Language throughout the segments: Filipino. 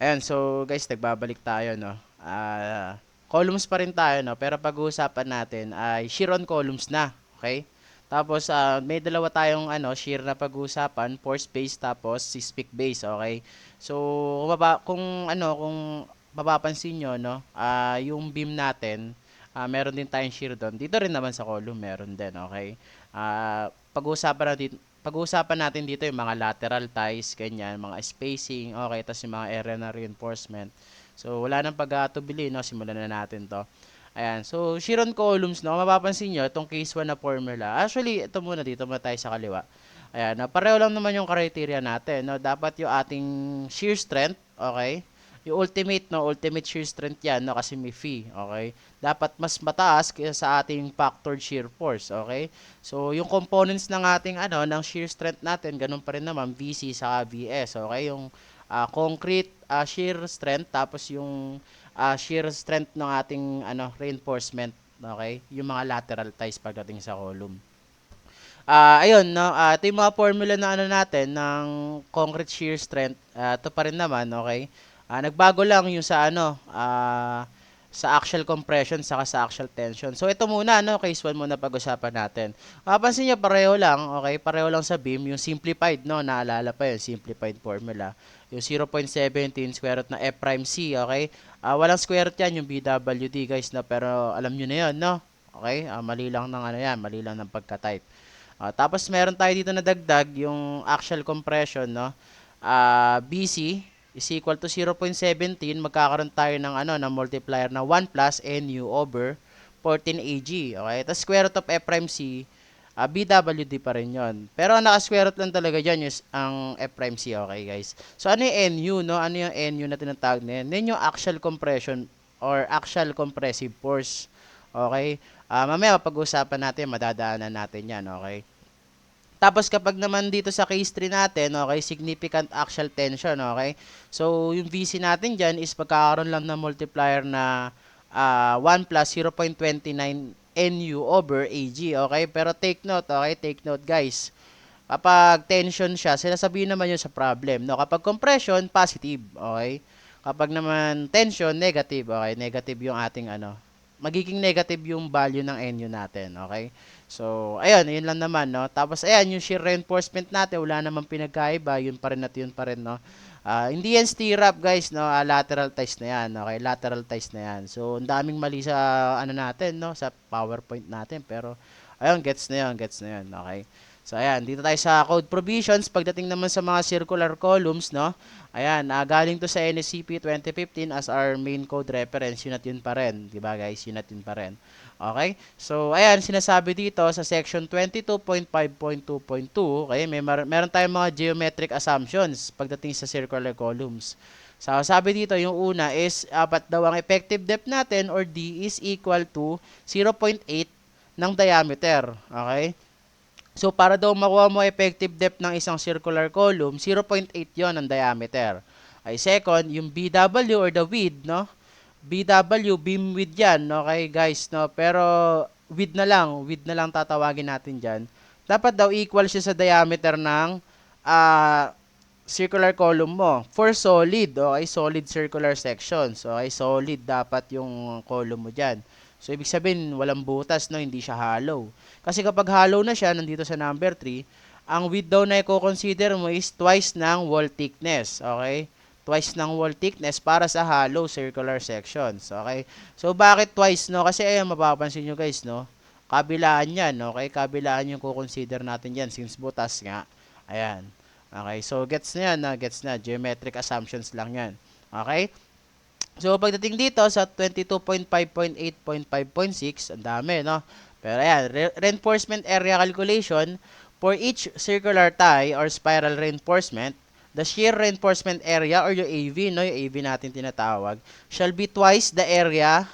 Ayan, so guys, nagbabalik tayo, no? Columns pa rin tayo, no? Pero pag-uusapan natin ay shear on columns na, okay? Tapos, may dalawa tayong shear na pag-uusapan, force base tapos seismic base, okay? So, kung mapapansin nyo, no? Yung beam natin, meron din tayong shear doon. Dito rin naman sa column, meron din, okay? Pag-uusapan natin dito yung mga lateral ties, ganyan, mga spacing, okay, tapos yung mga area na reinforcement. So, wala nang pag-aatubili, no? Simulan na natin to. Ayan, so, shear on columns, no? Mapapansin nyo, itong case 1 na formula. Actually, ito muna, dito muna tayo sa kaliwa. Ayan, pareho lang naman yung criteria natin, no? Dapat yung ating shear strength, okay? Yung ultimate, no? Ultimate shear strength yan, no? Kasi may phi, okay? Dapat mas mataas kaysa sa ating factored shear force, okay? So, yung components ng ating ng shear strength natin, ganun pa rin naman VC sa VS, okay? Yung concrete shear strength tapos yung shear strength ng ating reinforcement, okay? Yung mga lateral ties pagdating sa column. Ayun, no? Ito yung mga formula na natin ng concrete shear strength. Ito pa rin naman, okay? Nagbago lang yung sa axial compression saka sa axial tension. So ito muna, no, case 1 muna pag-usapan natin. Mapapansin niyo pareho lang, okay? Pareho lang sa beam, yung simplified, no, naalala pa yun, simplified formula. Yung 0.17 square root na F prime C, okay? Walang square root yan, yung BWD, guys, no, pero alam niyo na yun, no? Okay? Mali lang ng yan, mali lang ng pagka-type. Tapos meron tayo dito na dagdag yung axial compression, no? BC is equal to 0.17, magkakaroon tayo ng ng multiplier na 1 plus NU over 14 AG. Okay? Tapos square root of F prime C, BWD pa rin 'yon. Pero ang naka-square root lang talaga diyan is ang F prime C, okay, guys? So ano yung NU, no? Ano yung NU na tinatawag na yan? Yan yung axial compression or axial compressive force. Okay? Mamaya pag-uusapan natin, madadaanan natin 'yan, okay? Tapos kapag naman dito sa case 3 natin, okay, significant axial tension, okay? So, yung VC natin dyan is pagkakaroon lang ng multiplier na 1 plus 0.29 NU over AG, okay? Pero take note, okay? Take note, guys. Kapag tension siya, sinasabihin naman yun sa problem, no? Kapag compression, positive, okay? Kapag naman tension, negative, okay? Negative yung ating magiging negative yung value ng NU natin, okay? So, ayun, yun lang naman, no? Tapos, ayan, yung shear reinforcement natin, wala namang pinagkaiba, yun pa rin at yun pa rin, no? Hindi yan stirrup, guys, no? Lateral ties na yan, okay? Lateral ties na yan. So, ang daming mali sa, natin, no? Sa PowerPoint natin, pero, ayun, gets na yun, okay? So, ayan, dito tayo sa code provisions. Pagdating naman sa mga circular columns, no? Ayan, galing to sa NSCP 2015 as our main code reference. Yun at yun pa rin. Diba, guys? Yun at yun pa rin. Okay? So, ayan, sinasabi dito sa section 22.5.2.2, okay, meron tayong mga geometric assumptions pagdating sa circular columns. So, sabi dito, yung una is, apat daw ang effective depth natin or D is equal to 0.8 ng diameter. Okay? So, para daw makuha mo effective depth ng isang circular column, 0.8 yon ang diameter. Ay, second, yung BW or the width, no? BW, beam width yan, okay guys, no? Pero, width na lang tatawagin natin dyan. Dapat daw equal siya sa diameter ng circular column mo. For solid, okay, solid circular sections, okay, solid dapat yung column mo dyan. So, ibig sabihin, walang butas, no? Hindi siya hollow. Kasi kapag hollow na siya, nandito sa number 3, ang width daw na i-consider mo is twice ng wall thickness. Okay? Twice ng wall thickness para sa hollow circular sections. Okay? So, bakit twice, no? Kasi, ayan, mapapansin nyo, guys, no? Kabilaan yan, okay? Kabilaan yung kukonsider natin yan since butas nga. Ayan. Okay? So, gets na yan, gets na. Geometric assumptions lang yan. Okay? So, pagdating dito sa 22.5.8.5.6, ang dami, no? Pero ayan, reinforcement area calculation, for each circular tie or spiral reinforcement, the shear reinforcement area or yung AV, no? Yung AV natin tinatawag, shall be twice the area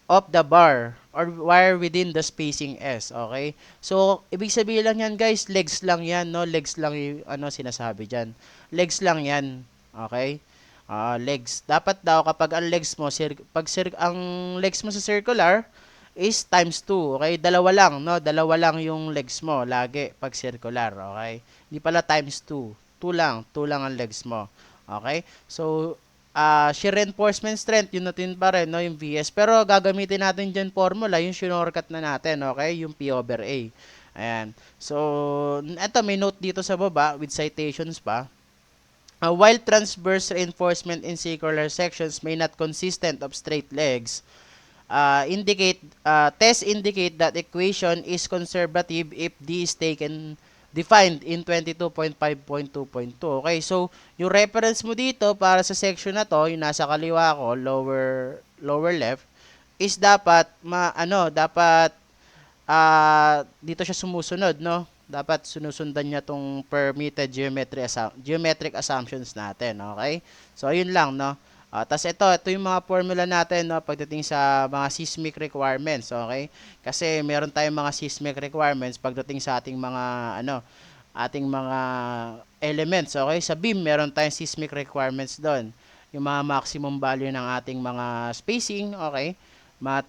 of the bar or wire within the spacing S, okay? So, ibig sabihin lang yan, guys, legs lang yan, no? Legs lang yung sinasabi dyan. Legs lang yan, okay? Legs. Dapat daw kapag ang legs mo, ang legs mo sa circular is times 2. Okay? Dalawa lang, no? Dalawa lang yung legs mo lagi pag circular. Okay? Hindi pala times 2. 2 lang. 2 lang ang legs mo. Okay? So, shear reinforcement strength, yun natin pa rin, no, yung VS. Pero gagamitin natin dyan formula, yung shinortcut na natin, okay? Yung P over A. Ayan. So, eto, may note dito sa baba with citations pa. While transverse reinforcement in circular sections may not consistent of straight legs, tests indicate that equation is conservative if D is defined in 22.5.2.2. Okay, so yung reference mo dito para sa section na to, yung nasa kaliwa ko, lower left, is dapat dito siya sumusunod, no? Dapat sinusundan niya tong permitted geometric assumptions natin, okay? So ayun lang, no? Tas ito yung mga formula natin, no, pagdating sa mga seismic requirements, okay? Kasi meron tayong mga seismic requirements pagdating sa ating mga elements, okay? Sa beam meron tayong seismic requirements doon. Yung mga maximum value ng ating mga spacing, okay? Mga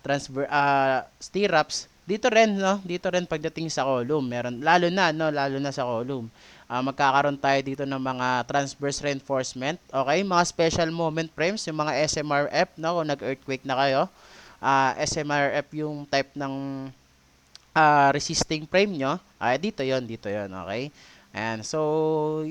stirrups. Dito rin, no? Dito rin pagdating sa column, meron lalo na sa column. Magkakaroon tayo dito ng mga transverse reinforcement, okay? Mga special moment frames, yung mga SMRF, no? Kung nag-earthquake na kayo, SMRF yung type ng resisting frame nyo. Dito yon, okay? And so,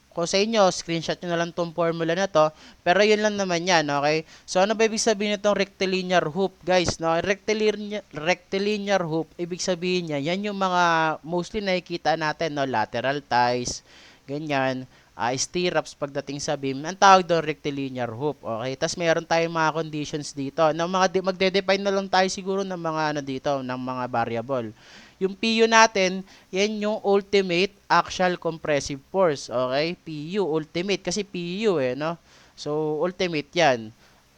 kung sa inyo, screenshot nyo na lang tong formula na to. Pero yun lang naman yan, okay? So, ano ba ibig sabihin nitong rectilinear hoop, guys? No? Rectilinear hoop, ibig sabihin niya, yan yung mga mostly nakikita natin, no? Lateral ties, ganyan. Stirrups pagdating sa beam. Ang tawag doon, rectilinear hoop, okay? Tapos, mayroon tayong mga conditions dito. Magde-define na lang tayo siguro ng mga ng mga variable. Yung PU natin, yan yung ultimate axial compressive force. Okay? PU, ultimate. Kasi PU no? So, ultimate yan.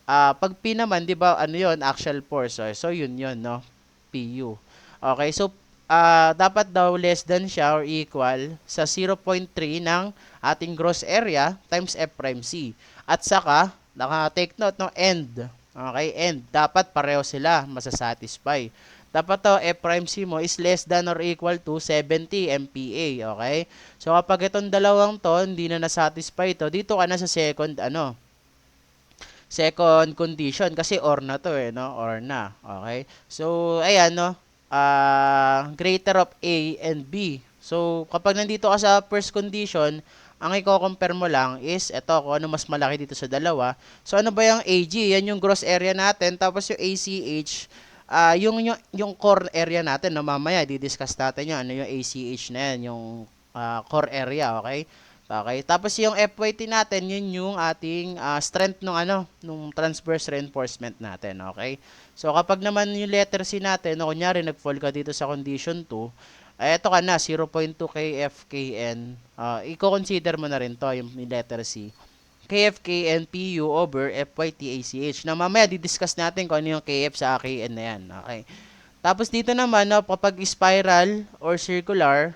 Pag P naman, di ba, ano yun? Axial force. So, yun, no? PU. Okay? So, dapat daw less than siya or equal sa 0.3 ng ating gross area times F prime C. At saka, naka-take note, no? End. Okay? End. Dapat pareho sila. Masasatisfy. Dapat to F prime C mo is less than or equal to 70 MPa, okay? So kapag itong dalawang to hindi na nasatisfy ito, dito ka na sa second condition kasi or na to no? Or na, okay? So ayan no, greater of A and B. So kapag nandito ka sa first condition, ang i-compare mo lang is ito kung ano mas malaki dito sa dalawa. So ano ba yung AG? Yan yung gross area natin, tapos yung ACH yung core area natin, no, mamaya di-discuss natin yun, ano yung ACH na yan, yung core area, okay? Okay, tapos yung FYT natin, yun yung ating strength nung transverse reinforcement natin, okay? So kapag naman yung letter C natin, no, kunyari nag-fall ka dito sa condition 2, eto ka na, 0.2 KFKN, i-consider mo na rin to, yung letter C. KF, PU over FYT, na mamaya di-discuss natin kung ano yung KF sa KN na yan. Okay. Tapos dito naman, no, kapag spiral or circular,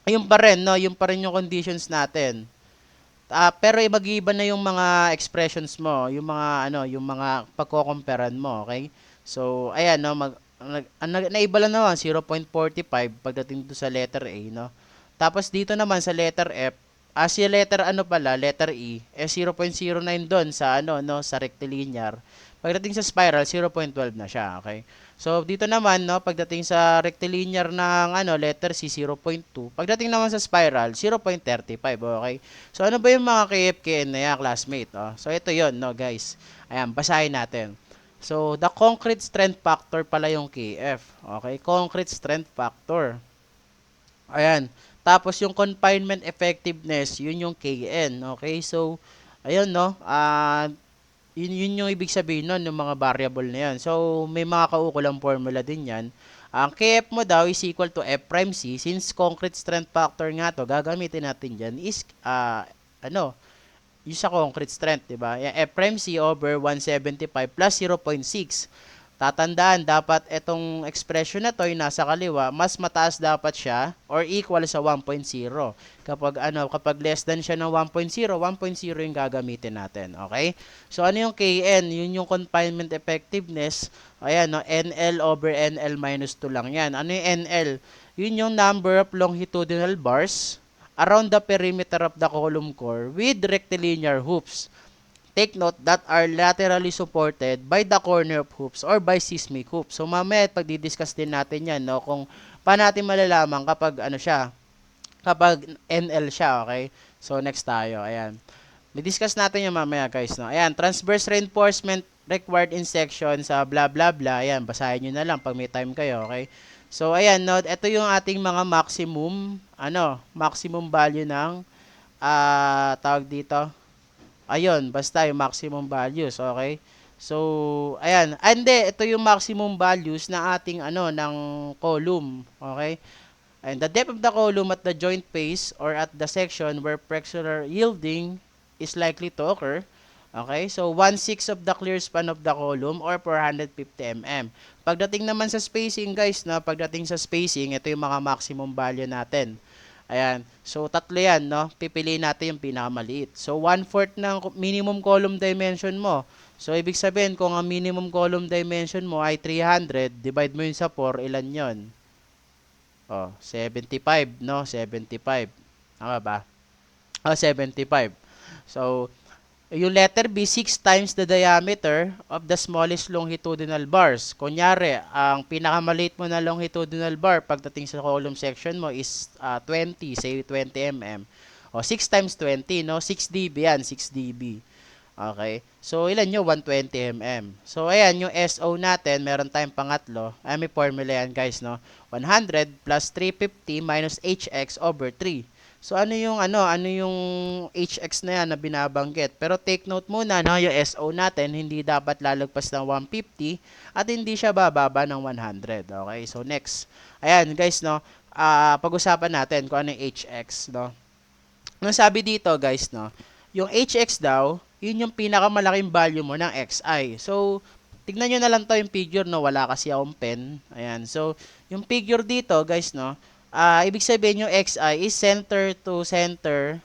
yung pa rin, no, yung pa rin yung conditions natin. Pero mag-iiba na yung mga expressions mo, yung mga pagko-comparean mo, okay? So, ayan, no, naiba lang naman, 0.45 pagdating dito sa letter A, no? Tapos dito naman sa letter F, si letter E, 0.09 doon sa sa rectilinear. Pagdating sa spiral, 0.12 na siya, okay? So dito naman pagdating sa rectilinear ng letter C, 0.2. Pagdating naman sa spiral, 0.35, okay? So ano ba yung mga KFKN na yan, classmate? So ito 'yon, guys. Ayan, basahin natin. So the concrete strength factor pala yung KF, okay? Concrete strength factor. Ayan. Tapos yung confinement effectiveness, yun yung KN. Okay? So, ayun no. Yun yung ibig sabihin nun, yung mga variable na yan. So, may mga kaukulang formula din yan. Ang KF mo daw is equal to F prime C. Since concrete strength factor nga to, gagamitin natin dyan is, yung sa concrete strength, diba? Yung F prime C over 175 plus 0.6. Tatandaan, dapat itong expression na to, yung nasa kaliwa, mas mataas dapat siya or equal sa 1.0. Kapag less than siya ng 1.0, 1.0 yung gagamitin natin. Okay? So, ano yung KN? Yun yung confinement effectiveness. Ayan, no? NL over NL minus 2 lang yan. Ano yung NL? Yun yung number of longitudinal bars around the perimeter of the column core with rectilinear hoops. Take note that are laterally supported by the corner of hoops or by seismic hoops. So mamaya pagdi-discuss din natin 'yan, no, kung paano natin malalaman kapag ano siya, kapag NL siya, okay? So next tayo, ayan. I-discuss natin yung mamaya, guys, no. Ayan, transverse reinforcement required in section sa blah blah blah. Ayan, basahin niyo na lang pag may time kayo, okay? So ayan, no, ito yung ating mga maximum value ng tawag dito. Ayun, basta yung maximum values, okay? So, ayan. Hindi, ito yung maximum values na ating ng column, okay? And the depth of the column at the joint face or at the section where flexural yielding is likely to occur. Okay, so 1/6 of the clear span of the column or 450 mm. Pagdating naman sa spacing, guys, no, pagdating sa spacing, ito yung mga maximum value natin. Ayan. So, tatlo yan, no? Pipiliin natin yung pinakamaliit. So, 1/4 ng minimum column dimension mo. So, ibig sabihin, kung ang minimum column dimension mo ay 300, divide mo yun sa 4, ilan yon? Oh, 75, no? 75. Tama ba? Oh, 75. So, yung letter B, 6 times the diameter of the smallest longitudinal bars. Kunyari, ang pinakamaliit mo na longitudinal bar pagdating sa column section mo is 20, say 20 mm. O, 6 times 20, no? 6 dB yan, 6 dB. Okay. So, ilan nyo? 120 mm. So, ayan, yung SO natin, meron tayong pangatlo. Ay, may formula yan, guys, no? 100 plus 350 minus HX over 3. So, ano yung HX na yan na binabanggit? Pero take note muna, no, yung SO natin, hindi dapat lalagpas ng 150 at hindi siya bababa ng 100. Okay, so next. Ayan, guys, no, pag-usapan natin kung ano yung HX, no. Nung sabi dito, guys, no, yung HX daw, yun yung pinakamalaking value mo ng XI. So, tignan nyo na lang to yung figure, no, wala kasi akong pen. Ayan, so, yung figure dito, guys, no, ibig sabihin yung XI is center to center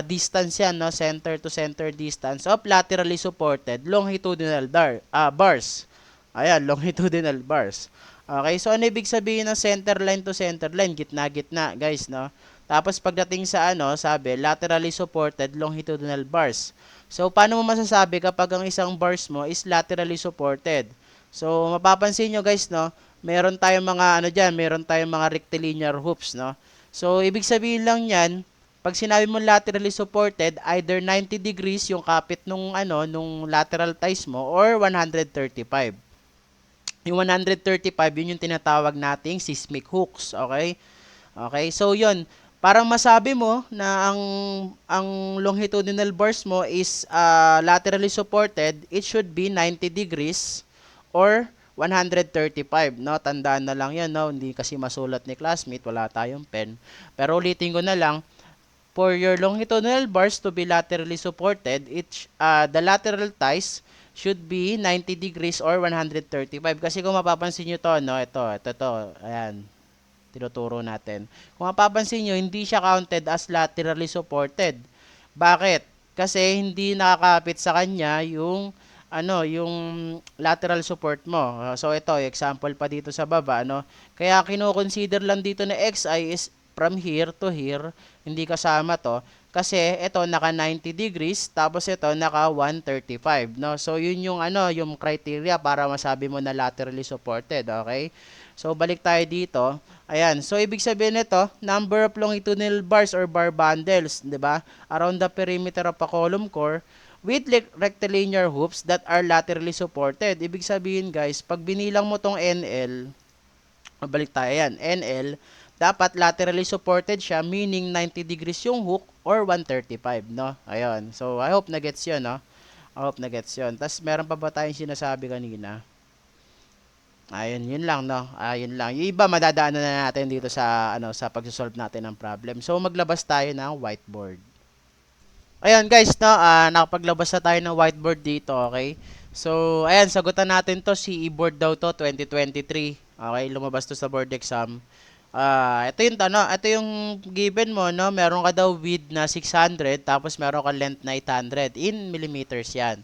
distance yan, no? Center to center distance of laterally supported longitudinal bars. Ayan, longitudinal bars. Okay, so ano ibig sabihin ng center line to center line? Gitna-gitna, guys, no? Tapos pagdating sa sabi, laterally supported longitudinal bars. So, paano mo masasabi kapag ang isang bars mo is laterally supported? So, mapapansin nyo, guys, no? Meron tayong mga meron tayong mga rectilinear hoops, no? So, ibig sabihin lang yan, pag sinabi mo laterally supported, either 90 degrees yung kapit nung lateral ties mo or 135. Yung 135, yun yung tinatawag nating seismic hooks, okay? Okay, so yun, para masabi mo na ang longitudinal bars mo is laterally supported, it should be 90 degrees or 135, no? Tandaan na lang 'yan, no? Hindi kasi masulat ni classmate, wala tayong pen. Pero ulitin ko na lang, for your longitudinal bars to be laterally supported, the lateral ties should be 90 degrees or 135. Kasi kung mapapansin niyo to, no? Ito. Ayan. Tinuturo natin. Kung mapapansin niyo, hindi siya counted as laterally supported. Bakit? Kasi hindi nakakapit sa kanya yung yung lateral support mo. So ito, example pa dito sa baba, Kaya kino-consider lang dito na XI is from here to here, hindi kasama to kasi ito naka 90 degrees tapos ito naka 135, no? So yun yung yung criteria para masabi mo na laterally supported, okay? So balik tayo dito. Ayan, so ibig sabihin nito, number of longitudinal bars or bar bundles, 'di ba? Around the perimeter of a column core with rectilinear hoops that are laterally supported. Ibig sabihin, guys, pag binilang mo tong NL, balik tayo yan, NL, dapat laterally supported siya, meaning 90 degrees yung hook or 135, no? Ayun. So, I hope na gets yun, no? I hope na gets yun. Tapos, meron pa ba tayong sinasabi kanina? Ayun, yun lang, no? Ayun lang. Yung iba, madadaanan na natin dito sa, sa pag-solve natin ng problem. So, maglabas tayo ng whiteboard. Ayan guys, no, nakapaglabas na tayo ng whiteboard dito, okay? So, ayan, sagutan natin to, CE board daw to, 2023. Okay, lumabas to sa board exam. Ito yung given mo, no? Meron ka daw width na 600, tapos meron ka length na 800 in millimeters yan.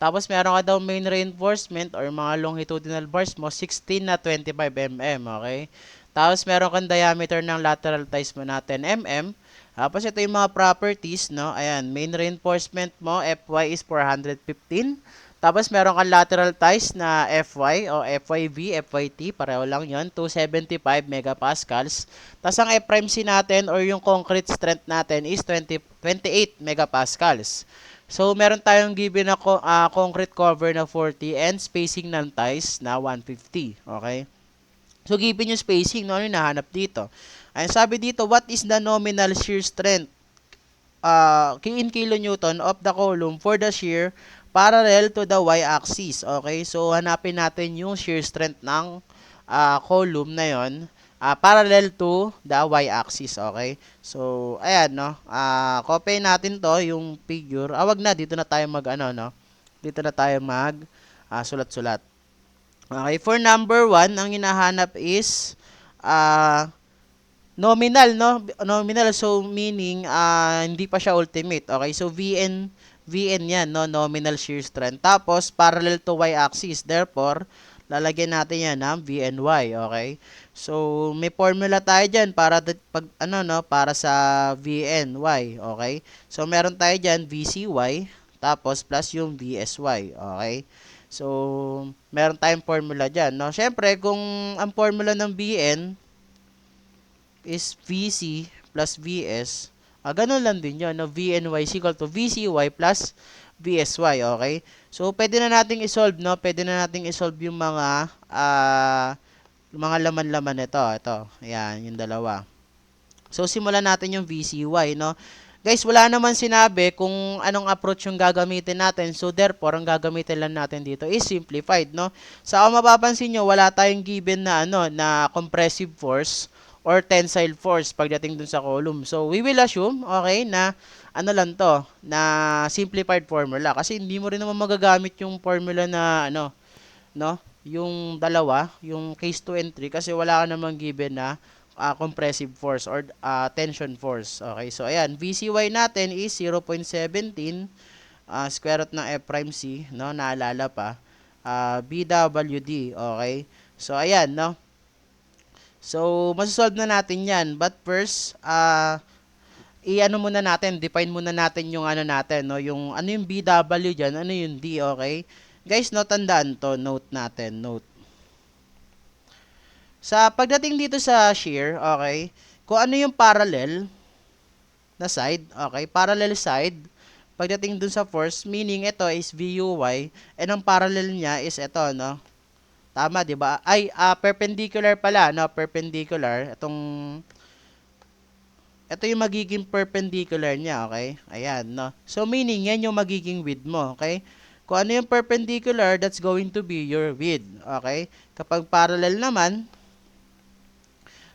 Tapos meron ka daw main reinforcement or mga longitudinal bars mo, 16 na 25 mm, okay? Tapos meron kang diameter ng lateral ties mo na 10 mm. Tapos ito yung mga properties, no? Ayan, main reinforcement mo, Fy is 415. Tapos meron kang lateral ties na Fy o FYV, FYT, pareho lang yon, 275 megapascals. Tapos ang F'c natin or yung concrete strength natin is 28 megapascals. So meron tayong given na concrete cover na 40 and spacing ng ties na 150. Okay? So given yung spacing, no, ano yung nahanap dito? Ay sabi dito, what is the nominal shear strength in kilonewton of the column for the shear parallel to the y-axis. Okay, so hanapin natin yung shear strength ng column na yon parallel to the y-axis. Okay, so ayan, no, copy natin to yung figure. Wag na, dito na tayo mag ano, no, dito na tayo mag sulat-sulat. Okay, for number 1, ang hinahanap is nominal, no? Nominal, so meaning hindi pa siya ultimate. Okay, so VN yan, no? Nominal shear strength. Tapos parallel to y-axis. Therefore, lalagyan natin yan ng VNY. Okay, so may formula tayo diyan para pag ano, no, para sa VNY. Okay, so meron tayo diyan VCY tapos plus yung VSY. Okay, so meron tayong formula diyan, no? Syempre kung ang formula ng VN is VC plus VS, ganun lang din yun, no? VNY is equal to VCY plus VSY, okay? So, pwede na nating isolve, no? Pwede na nating isolve yung mga laman-laman nito. Ito, ayan, yung dalawa. So, simulan natin yung VCY, no? Guys, wala naman sinabi kung anong approach yung gagamitin natin. So, therefore, ang gagamitin lang natin dito is simplified, no? Sa kung mapapansin nyo, wala tayong given na, na compressive force or tensile force pagdating dun sa column. So, we will assume, okay, na ano lang to, na simplified formula. Kasi hindi mo rin naman magagamit yung formula na, no? Yung dalawa, yung case 2 and 3, kasi wala ka namang given na compressive force or tension force. Okay, so ayan, VCY natin is 0.17 square root ng F prime C, no? Naalala pa. BWD, okay? So ayan, no? So masosolve na natin 'yan. But first, i-ano muna natin, define muna natin yung ano natin, no? Yung ano yung BW diyan, ano yung D, okay? Guys, no, tandaan to, note natin, note. Sa pagdating dito sa shear, okay, kung ano yung parallel na side, okay, parallel side, pagdating dun sa force, meaning ito is VUY, and ang parallel niya is ito, no? Tama, di ba? Ay, perpendicular pala, no? Perpendicular, ito yung magiging perpendicular niya, okay? Ayan, no? So, meaning, yan yung magiging width mo, okay? Kung ano yung perpendicular, that's going to be your width, okay? Kapag parallel naman,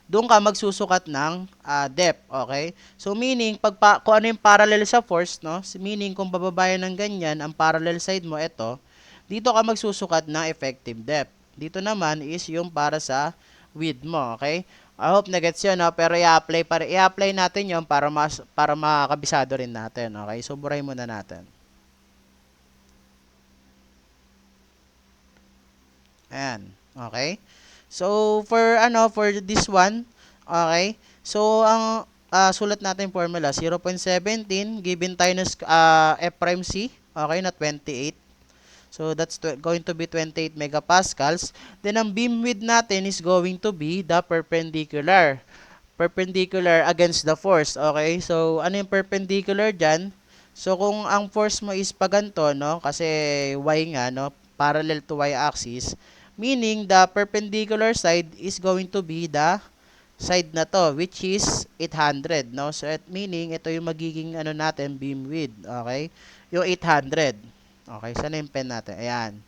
doon ka magsusukat ng depth, okay? So, meaning, kung ano yung parallel sa force, no? Meaning, kung bababayan ng ganyan, ang parallel side mo, ito, dito ka magsusukat ng effective depth. Dito naman is yung para sa width mo, okay? I hope na gets yun, no? Pero i-apply natin yon para makakabisado rin natin, okay? So, burahin muna natin. Ayan, okay? So, for this one, okay? So, ang sulat natin formula, 0.17, given tayo na F prime C, okay, na 28. So, that's going to be 28 megapascals. Then, ang beam width natin is going to be the perpendicular against the force, okay? So, ano yung perpendicular dyan? So, kung ang force mo is paganto, no? Kasi y nga, no? Parallel to y-axis, meaning the perpendicular side is going to be the side na to, which is 800, no? So, meaning, ito yung magiging, natin, beam width, okay? Yung 800. Okay, saan na yung pen natin? Ayan.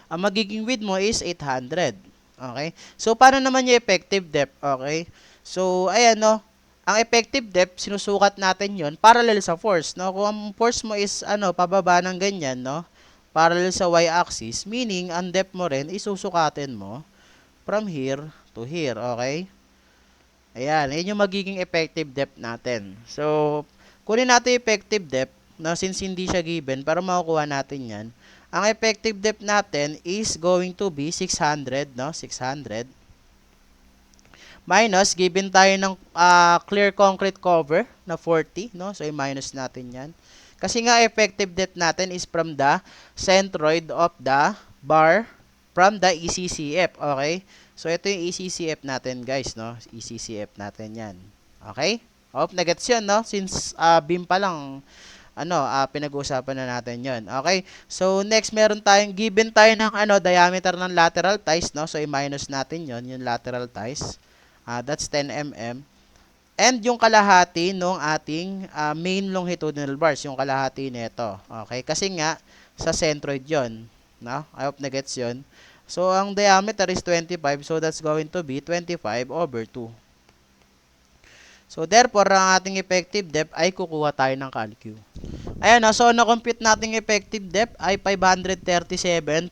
Ang magiging width mo is 800. Okay? So, paano naman yung effective depth? Okay? So, ayan, no? Ang effective depth, sinusukat natin yon parallel sa force, no? Kung ang force mo is, pababa ng ganyan, no? Parallel sa y-axis, meaning, ang depth mo rin, isusukatin mo from here to here, okay? Ayan, yun yung magiging effective depth natin. So, kunin natin yung effective depth, na since hindi siya given, para makukuha natin yan. Ang effective depth natin is going to be 600, no? 600. minus, given tayo ng clear concrete cover na 40, no? So, i-minus natin yan. Kasi nga, effective depth natin is from the centroid of the bar from the ECCF, okay? So, ito yung ECCF natin, guys, no? ECCF natin yan. Okay? Hope na-gets yun, no? Since beam pa lang, pinag-uusapan na natin yon. Okay? So, next, meron tayong, given tayo ng, diameter ng lateral ties, no? So, i-minus natin yon yung lateral ties. That's 10 mm. And yung kalahati nung ating main longitudinal bars, yung kalahati nito. Okay? Kasi nga, sa centroid yon, no? I hope na-gets yun. So, ang diameter is 25, so that's going to be 25/2. So, therefore, ang ating effective depth ay kukuha tayo ng calcu. Ayan, so na-compute nating effective depth ay 537.5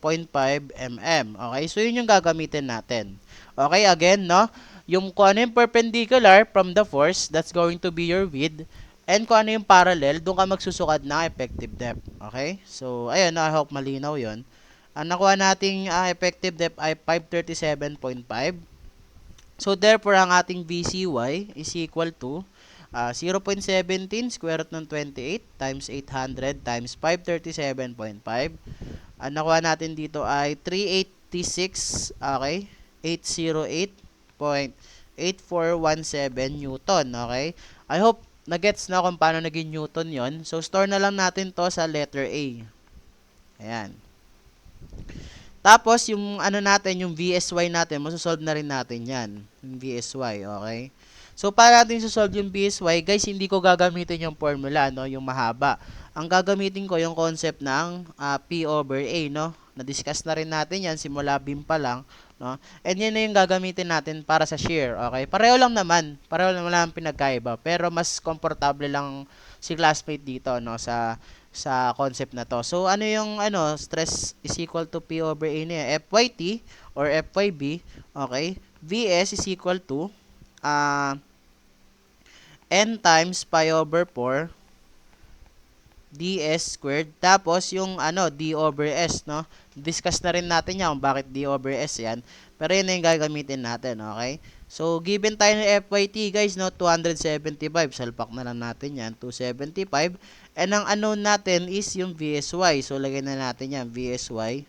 mm. Okay, so yun yung gagamitin natin. Okay, again, no? Yung kung ano yung perpendicular from the force, that's going to be your width. And kung ano yung parallel, doon ka magsusukad ng effective depth. Okay, so ayun, I hope malinaw yun. Ang nakuha nating effective depth ay 537.5. So, therefore, ang ating VCY is equal to 0.17 square root ng 28 times 800 times 537.5. Ang nakuha natin dito ay 386, okay? 808.8417 Newton, okay? I hope na-gets na kung paano naging Newton yon. So, store na lang natin to sa letter A. Ayan. Tapos, yung natin, yung VSY natin, masosolve na rin natin yan. Yung VSY, okay? So, para natin sosolve yung VSY, guys, hindi ko gagamitin yung formula, no? Yung mahaba. Ang gagamitin ko yung concept ng P/A, no? Na-discuss na rin natin yan, simula beam pa lang, no? And yun na yung gagamitin natin para sa shear, okay? Pareho lang naman. Pareho lang naman pinagkaiba. Pero mas komportable lang si classmate dito, no? Sa concept na to. So, ano yung stress is equal to P/A niya? FYT or FYB, okay? VS is equal to N times pi/4 ds squared. Tapos, yung d/s, no? Discuss na rin natin yan kung bakit d/s yan. Pero yun na yung gagamitin natin, okay? So, given tayo ng FYT, guys, no? 275. Salpak na lang natin yan. 275. And ang unknown natin is yung VSY. So, lagay na natin yan, VSY.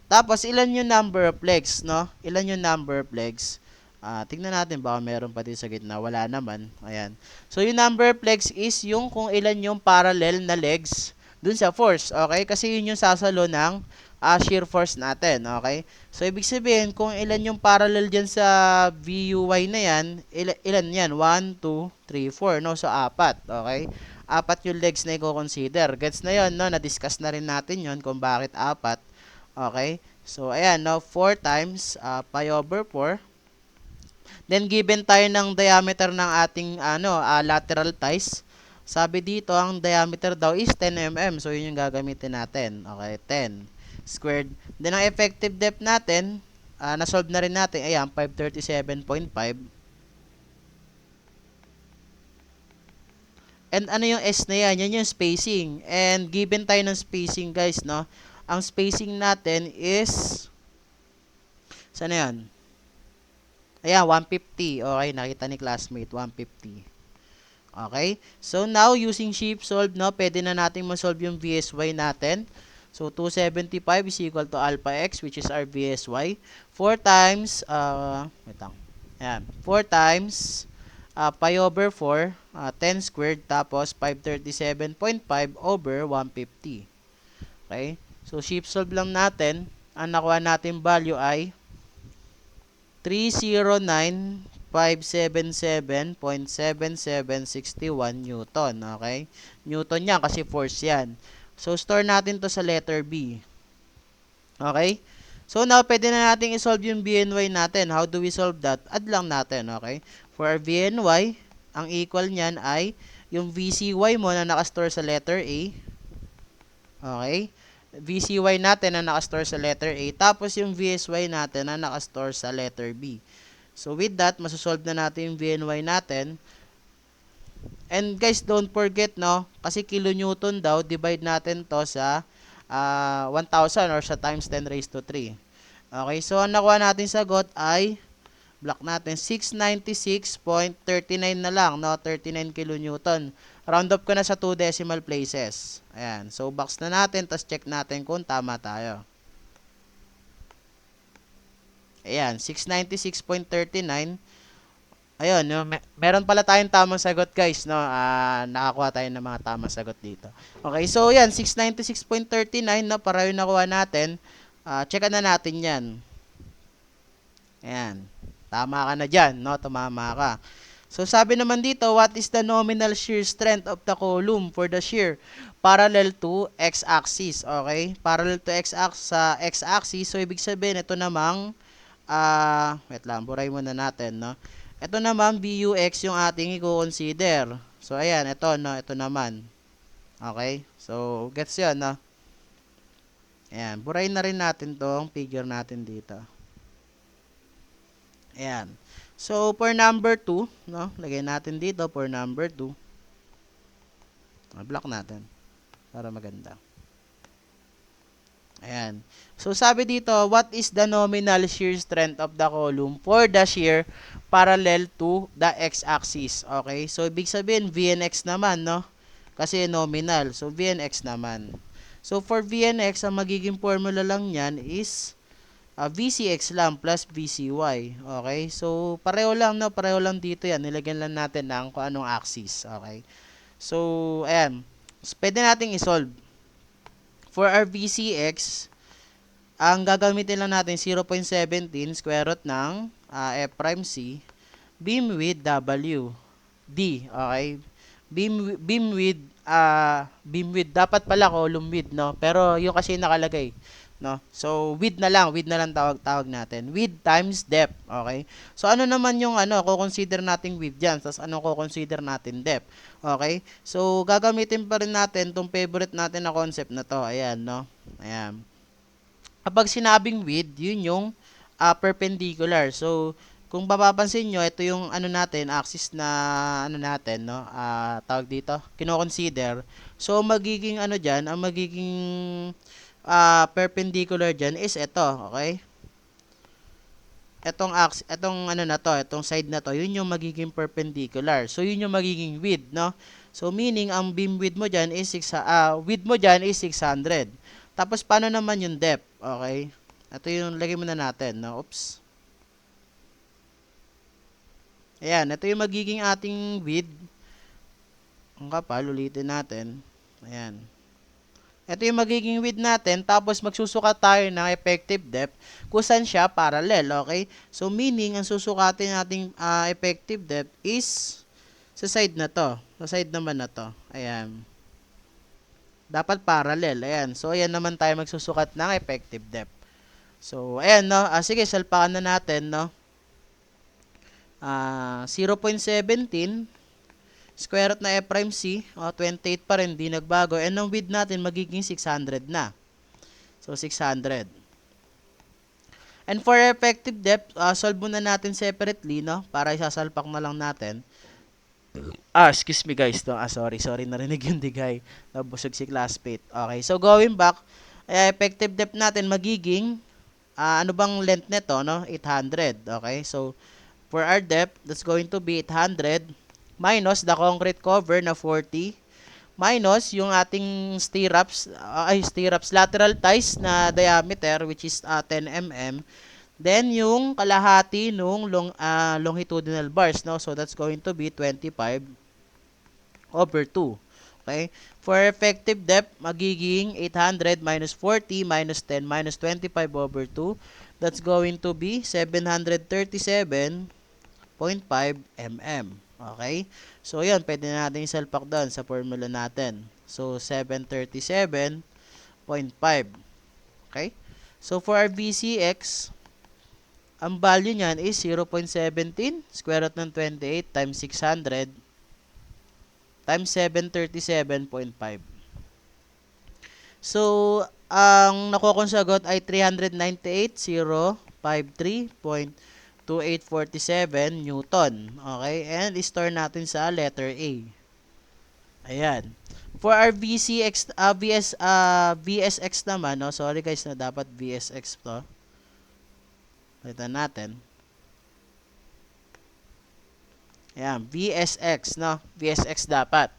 Tapos, ilan yung number of legs, no? Ilan yung number of legs? Tingnan natin, baka meron pa din sa gitna. Wala naman. Ayan. So, yung number of legs is yung kung ilan yung parallel na legs dun sa force. Okay? Kasi yun yung sasalo ng shear force natin. Okay? So, ibig sabihin, kung ilan yung parallel dyan sa VUY na yan, ilan yan? 1, 2, 3, 4. No? So, 4. Okay? 4 yung legs na i-consider. Gets na yun, no? Na-discuss na rin natin yun kung bakit 4. Okay? So, ayan, no? 4 times pi/4. Then, given tayo ng diameter ng ating lateral ties. Sabi dito, ang diameter daw is 10 mm. So, yun yung gagamitin natin. Okay, 10 squared. Then, ang effective depth natin, na-solve na rin natin. Ayan, 537.5. And ano yung S na yan? Yan yung spacing. And given tayo ng spacing, guys, no? Ang spacing natin is, saan na yan? Ayan, 150. Okay, nakita ni classmate, 150. Okay, so now, using shape solve, no, pwede na natin ma-solve yung VSY natin. So, 275 is equal to alpha x, which is our VSY. 4 times, wait lang. Ayan, 4 times pi/4, 10 squared, tapos 537.5 over 150. Okay, so shape solve lang natin. Ang nakuha natin value ay 309,577.7761 Newton. Okay? Newton yan kasi force yan. So, store natin to sa letter B. Okay? So, now, pwede na natin i-solve yung VNY natin. How do we solve that? Add lang natin. Okay? For our VNY, ang equal niyan ay yung VCY mo na nakastore sa letter A. Okay? VCY natin na nakastore sa letter A. Tapos, yung VSY natin na nakastore sa letter B. So, with that, masosolve na natin yung VNY natin. And, guys, don't forget, no? Kasi kilonewton daw, divide natin to sa 1,000 or sa times 10 raised to 3. Okay, so, ang nakuha natin sagot ay Block natin, 696.39 na lang, no? 39 kilonewton. Round up ko na sa 2 decimal places. Ayan. So, box na natin, tapos check natin kung tama tayo. Ayan, 696.39. Ayun, no? Meron pala tayong tamang sagot, guys, no? Nakakuha tayo ng mga tamang sagot dito. Okay, so yan, 696.39, no? Para yung nakuha natin. Checkan na natin yan. Ayan. Tama ka na dyan, no? Tumama ka. So, sabi naman dito, what is the nominal shear strength of the column for the shear parallel to x-axis? Okay? Parallel to sa x-axis. So, ibig sabihin, ito namang, wait lang, buray muna natin, no? Ito naman, BUX yung ating i-consider. So, ayan, ito, no? Ito naman. Okay? So, gets yun, no? Ayan, buray na rin natin tong figure natin dito. Ayan. So, for number 2, no? Lagay natin dito for number 2. Block natin para maganda. Ayan. So, sabi dito, what is the nominal shear strength of the column for the shear parallel to the x-axis? Okay? So, ibig sabihin, VNX naman, no? Kasi nominal. So, VNX naman. So, for VNX, ang magiging formula lang yan is VCX lang plus VCY. Okay? So, pareho lang, no? Pareho lang dito yan. Nilagyan lang natin ng kung anong axis. Okay? So, ayan. So, pwede nating isolve. For our VCX, ang gagamitin lang natin 0.17 square root ng F prime C beam width W D. Okay? Beam width dapat pala column width, no? Pero yung kasi nakalagay, no? So width na lang tawag natin. Width times depth, okay? So ano naman yung ko-consider nating width diyan, tapos ano ko-consider natin depth. Okay? So gagamitin pa rin natin tong favorite natin na concept na to. Ayan, no? Ayan. Kapag sinabing width, yun yung perpendicular. So kung mapapansin nyo, ito yung natin, axis na natin, no? Tawag dito, kino-consider. So magiging diyan, ang magiging perpendicular diyan is ito, okay? Etong itong side na to, yun yung magiging perpendicular. So yun yung magiging width, no? So meaning ang beam width mo diyan is width mo diyan is 600. Tapos paano naman yung depth, okay? Ito yung lagay muna natin, no? Oops. Ayan, ito yung magiging ating width. Ang kapal, ulitin natin. Ayan. Ito yung magiging width natin, tapos magsusukat tayo ng effective depth kung saan siya parallel, okay? So, meaning, ang susukatin nating effective depth is sa side na to. Sa side naman na to. Ayan. Dapat parallel. Ayan. So, ayan naman tayo magsusukat ng effective depth. So, ayan, no? Sige, salpakan na natin, no? 0.17 square root na F prime C, 28 pa rin, di nagbago. And ang width natin magiging 600 na. So 600. And for effective depth, solve muna natin separately, no? Para isasalpak na lang natin. Excuse me guys, no? Sorry, narinig yung digay. Nabusog si classmate. Okay, so going back, effective depth natin magiging ano bang length nito, no? 800. Okay, so for our depth, that's going to be 800 minus the concrete cover na 40 minus yung ating stirrups, lateral ties na diameter which is 10 mm. Then yung kalahati nung longitudinal bars, no? So that's going to be 25/2. Okay? For effective depth, magiging 800 minus 40 minus 10 minus 25/2. That's going to be 737.5 mm. Okay? So, yun. Pwede natin isalpak doon sa formula natin. So, 737.5. Okay? So, for our VCX, ang value niyan is 0.17 square root ng 28 times 600 times 737.5. So, ang nakuha kong sagot ay 398,053.2847 Newton. Okay? And store natin sa letter A. Ayan. For our VSX naman, no? Sorry guys na dapat VSX to. Palitan natin. Ayan, VSX, no? VSX dapat.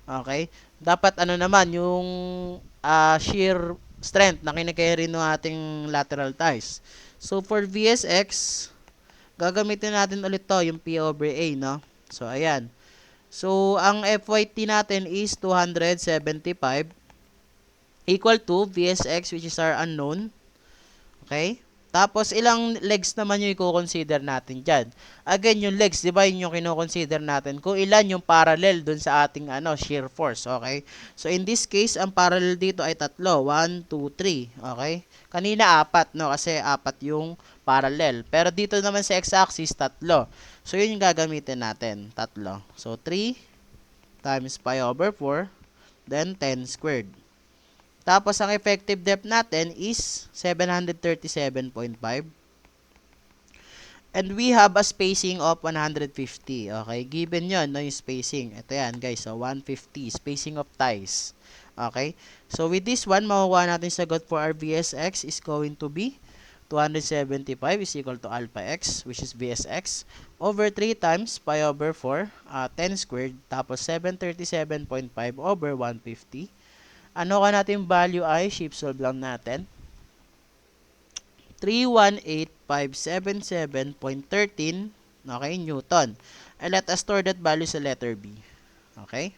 Okay? Dapat ano naman, yung shear strength na kinakarry ng ating lateral ties. So, for VSX, gagamitin natin ulit to, yung P over A, no? So, ayan. So, ang FYT natin is 275 equal to VSX, which is our unknown. Okay? Tapos, ilang legs naman yung i-consider natin dyan. Again, yung legs, di ba, yun yung kino-consider natin kung ilan yung parallel dun sa ating shear force. Okay? So, in this case, ang parallel dito ay tatlo. 1, 2, 3. Okay? Kanina, apat, no? Kasi apat yung parallel. Pero dito naman sa x-axis, tatlo. So, yun yung gagamitin natin. Tatlo. So, 3 times pi over 4, then 10 squared. Tapos, ang effective depth natin is 737.5. And we have a spacing of 150. Okay, given yon, no, yung spacing. Ito yan, guys. So, 150. Spacing of ties. Okay. So, with this one, makukuha natin sagot for our VSX is going to be 275 is equal to alpha x, which is VSX, over 3 times pi over 4, 10 squared, tapos 737.5 over 150. Ano ka natin value ay, shape solve lang natin. 318,577.13, okay, Newton. And let us store that value sa letter B. Okay?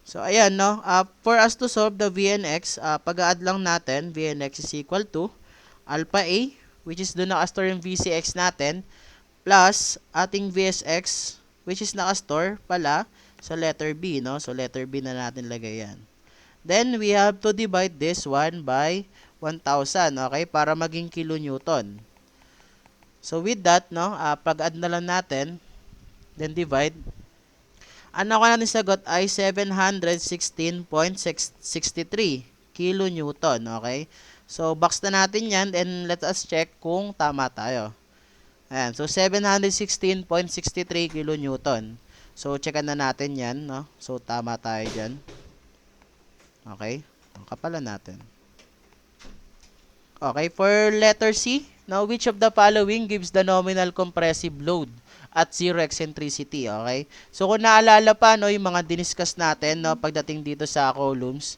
So, ayan, no? For us to solve the VNX, pag-add lang natin, VNX is equal to alpha A, which is doon nakastore yung VCX natin, plus ating VSX, which is nakastore pala sa letter B, no? So, letter B na natin lagay yan. Then, we have to divide this one by 1,000, okay? Para maging kilonewton. So, with that, no? Pag-add na lang natin, then divide. Ano ko natin sagot ay 716.63 kilonewton, okay? So, box na natin yan, and let us check kung tama tayo. Ayan, so 716.63 kilonewton. So, checkan na natin yan, no? So, tama tayo dyan. Okay? Kapalan natin. Okay, for letter C, now which of the following gives the nominal compressive load at zero eccentricity, okay? So, kung naalala pa, no, yung mga diniscuss natin, no, pagdating dito sa columns,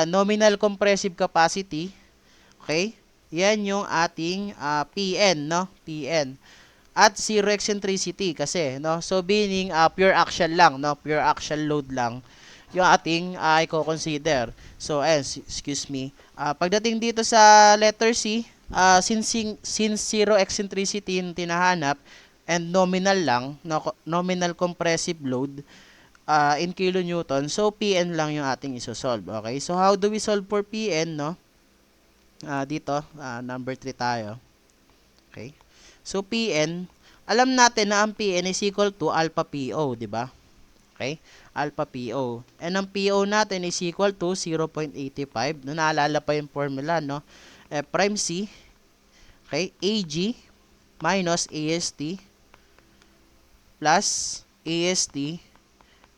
nominal compressive capacity, okay? Yan yung ating PN, no? PN. At zero eccentricity kasi, no? So, meaning pure axial lang, no? Pure axial load lang yung ating i-consider. So, excuse me. Pagdating dito sa letter C, since zero eccentricity yung tinahanap and nominal lang, no, nominal compressive load in kilonewton, so PN lang yung ating isosolve. Okay? So, how do we solve for PN, no? Dito, number 3 tayo. Okay? So, PN, alam natin na ang PN is equal to alpha PO, di ba? Okay? Alpha PO. And ang PO natin is equal to 0.85. No, naalala pa yung formula, no? F prime C, okay, AG minus AST plus AST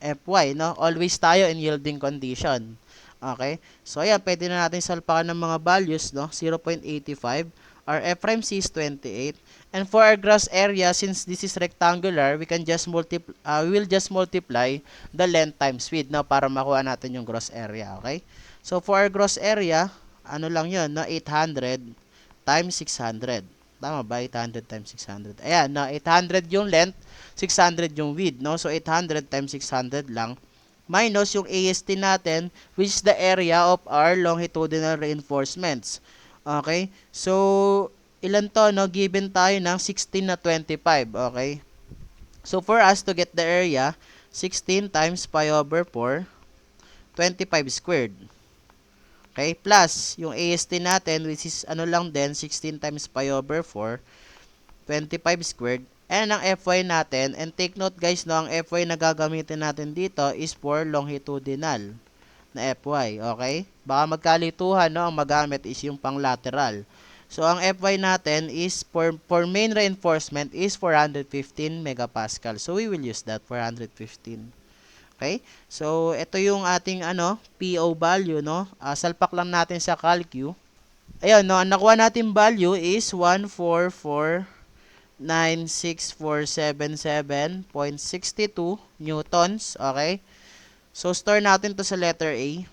FY, no? Always tayo in yielding condition. Okay? So, ayan, pwede na natin salpakan ng mga values, no? 0.85. Our F prime C is 28. And for our gross area, since this is rectangular, we will just multiply the length times width, no, para makuha natin yung gross area, okay? So, for our gross area, ano lang yun, no, 800 times 600. Tama ba? 800 times 600. Ayan, no, 800 yung length, 600 yung width, no? So, 800 times 600 lang. Minus yung AST natin, which is the area of our longitudinal reinforcements. Okay? So, ilan to, no? Given tayo ng 16 na 25, okay? So, for us to get the area, 16 times pi over 4, 25 squared. Okay? Plus, yung AST natin, which is ano lang din, 16 times pi over 4, 25 squared. And ang Fy natin, and take note guys, no, ang Fy na gagamitin natin dito is for longitudinal na Fy, okay? Baka magkalituhan, no, ang magamit is yung pang lateral. So, ang Fy natin is, for main reinforcement, is 415 megapascal. So, we will use that, 415. Okay? So, ito yung ating, PO value, no? Salpak lang natin sa calcu. Ayun, no? Ang nakuha natin value is 144 96,477.62 newtons. Okay? So, store natin to sa letter A.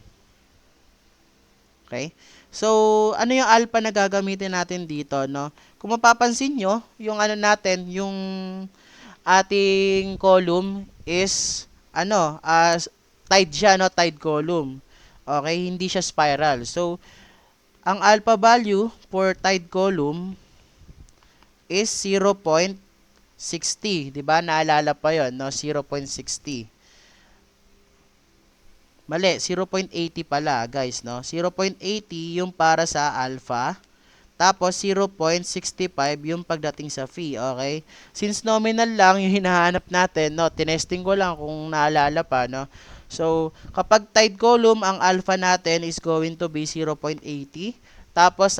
Okay? So, ano yung alpha na gagamitin natin dito, no? Kung mapapansin nyo, yung ano natin, yung ating column is, tide siya, no? Tide column. Okay? Hindi siya spiral. So, ang alpha value for tide column is 0.60. Diba? Naalala pa yon, no? 0.60. Mali, 0.80 pala, guys, no? 0.80 yung para sa alpha. Tapos, 0.65 yung pagdating sa phi, okay? Since nominal lang yung hinahanap natin, no? Tinesting ko lang kung naalala pa, no? So, kapag tide column, ang alpha natin is going to be 0.80. Tapos,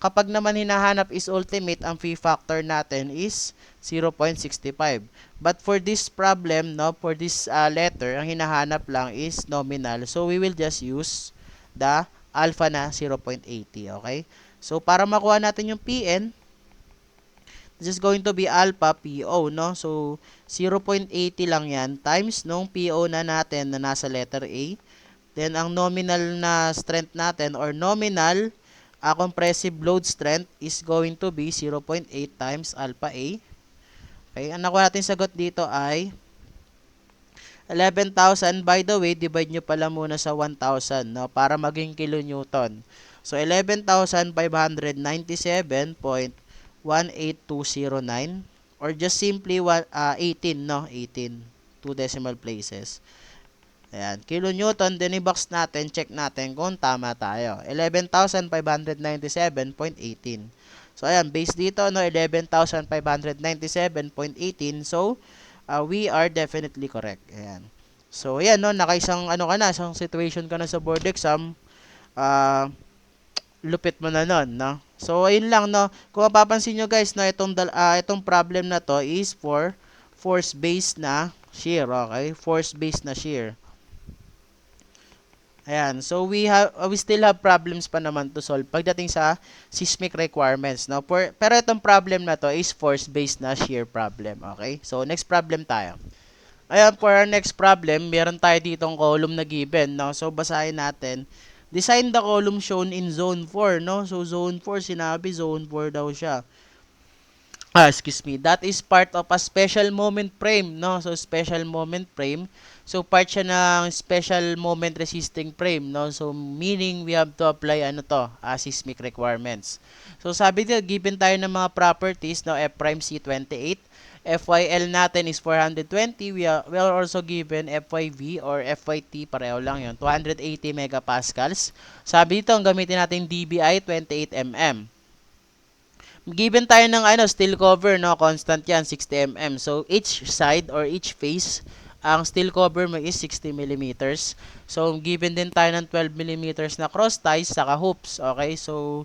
kapag naman hinahanap is ultimate, ang phi factor natin is 0.65. But for this problem, no, for this letter, ang hinahanap lang is nominal. So, we will just use the alpha na 0.80, okay? So, para makuha natin yung Pn, this is going to be alpha PO, no? So, 0.80 lang yan times nung PO na natin na nasa letter A. Then, ang nominal na strength natin or nominal compressive load strength is going to be 0.8 times alpha A. Okay, ang nakuha natin sagot dito ay 11,000. By the way, divide nyo pala muna sa 1,000, no? Para maging kilonewton. So, 11,597.18209 or just simply 18, no? 18. 2 decimal places. Ayan. Kilonewton, then i-box natin, check natin kung tama tayo. 11,597.18. So, ayan. Base dito, no? 11,597.18. So, we are definitely correct. Ayan. So, ayan, no? Nakaisang, isang situation ka na sa board exam. Lupit mo na nun, no? So, ayun lang, no? Kung mapapansin nyo, guys, no? Itong problem na to is for force-based na shear, okay? Force-based na shear. Ayan. So, we still have problems pa naman to solve pagdating sa seismic requirements, no? Pero itong problem na to is force-based na shear problem, okay? So, next problem tayo. Ayan, for our next problem, meron tayo ditong column na given, no? So, basahin natin. Design the column shown in zone 4, no? So, zone 4, sinabi, zone 4 daw siya. Excuse me. That is part of a special moment frame, no? So, special moment frame. So, part siya ng special moment resisting frame, no? So, meaning we have to apply, seismic requirements. So, sabi dito, given tayo ng mga properties, no? F prime C28. FYL natin is 420. We are also given FYV or FYT, pareho lang yun, 280 megapascals. Sabi dito, ang gamitin natin DBI, 28 mm. Given tayo ng steel cover, no, constant yan, 60 mm. So, each side or each face, ang steel cover mo is 60 mm. So, given din tayo ng 12 mm na cross ties, saka hoops. Okay, so,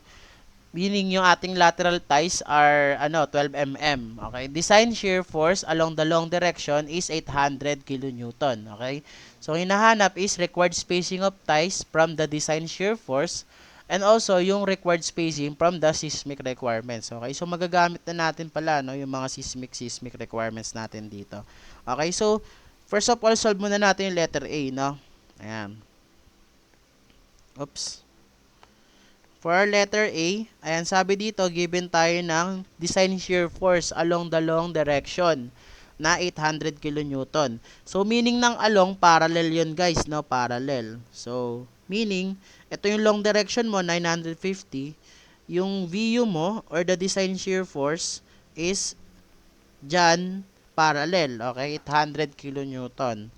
meaning yung ating lateral ties are 12 mm. Okay? Design shear force along the long direction is 800 kilonewton. Okay? So hinahanap is required spacing of ties from the design shear force and also yung required spacing from the seismic requirements. Okay? So magagamit na natin pala yung mga seismic requirements natin dito. Okay? So first of all, solve muna natin yung letter A, no? Ayan. Oops. For our letter A, ayan, sabi dito, given tayo ng design shear force along the long direction na 800 kilonewton. So, meaning ng along, parallel yun, guys, no? Parallel. So, meaning, ito yung long direction mo, 950. Yung VU mo, or the design shear force, is dyan, parallel. Okay? 800 kilonewton.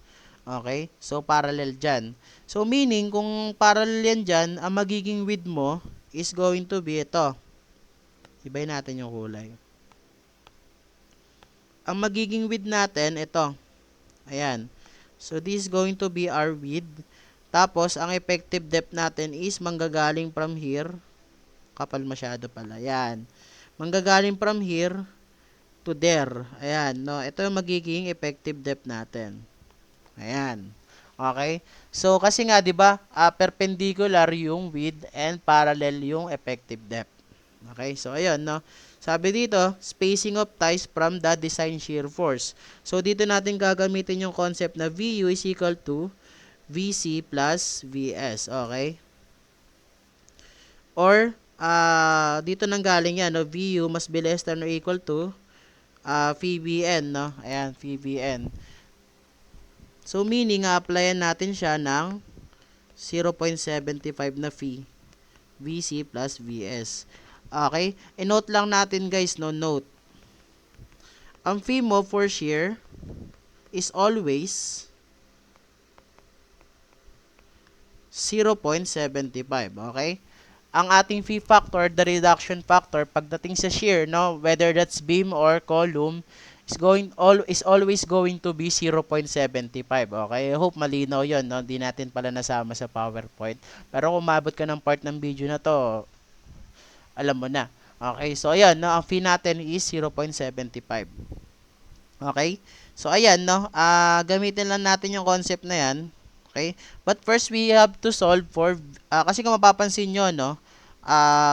Okay? So, parallel dyan. So, meaning, kung parallel yan dyan, ang magiging width mo is going to be ito. Ibayin natin yung kulay. Ang magiging width natin, ito. Ayan. So, this is going to be our width. Tapos, ang effective depth natin is manggagaling from here. Kapal masyado pala. Ayan. Manggagaling from here to there. Ayan. No? Ito yung magiging effective depth natin. Ayan. Okay? So, kasi nga, di ba, perpendicular yung width and parallel yung effective depth. Okay? So, ayun, no? Sabi dito, spacing of ties from the design shear force. So, dito natin gagamitin yung concept na VU is equal to VC plus VS. Okay? Or, dito nang galing yan, no? VU must be less than or equal to VBN, no? Ayan, VBN. So, meaning, applyan natin siya ng 0.75 na phi VC plus VS. Okay? I-note lang natin guys, no? Note. Ang phi mo for shear is always 0.75. Okay? Ang ating phi factor, the reduction factor, pagdating sa shear, no? Whether that's beam or column, is always going to be 0.75. Okay? I hope malinaw 'yon, no? Hindi natin pala nasama sa PowerPoint. Pero kung umabot ka ng part ng video na 'to, alam mo na. Okay? So ayan, no? Ang fee natin is 0.75. Okay? So ayan, no? Gamitin lang natin yung concept na 'yan. Okay? But first we have to solve for kasi kung mapapansin nyo, no?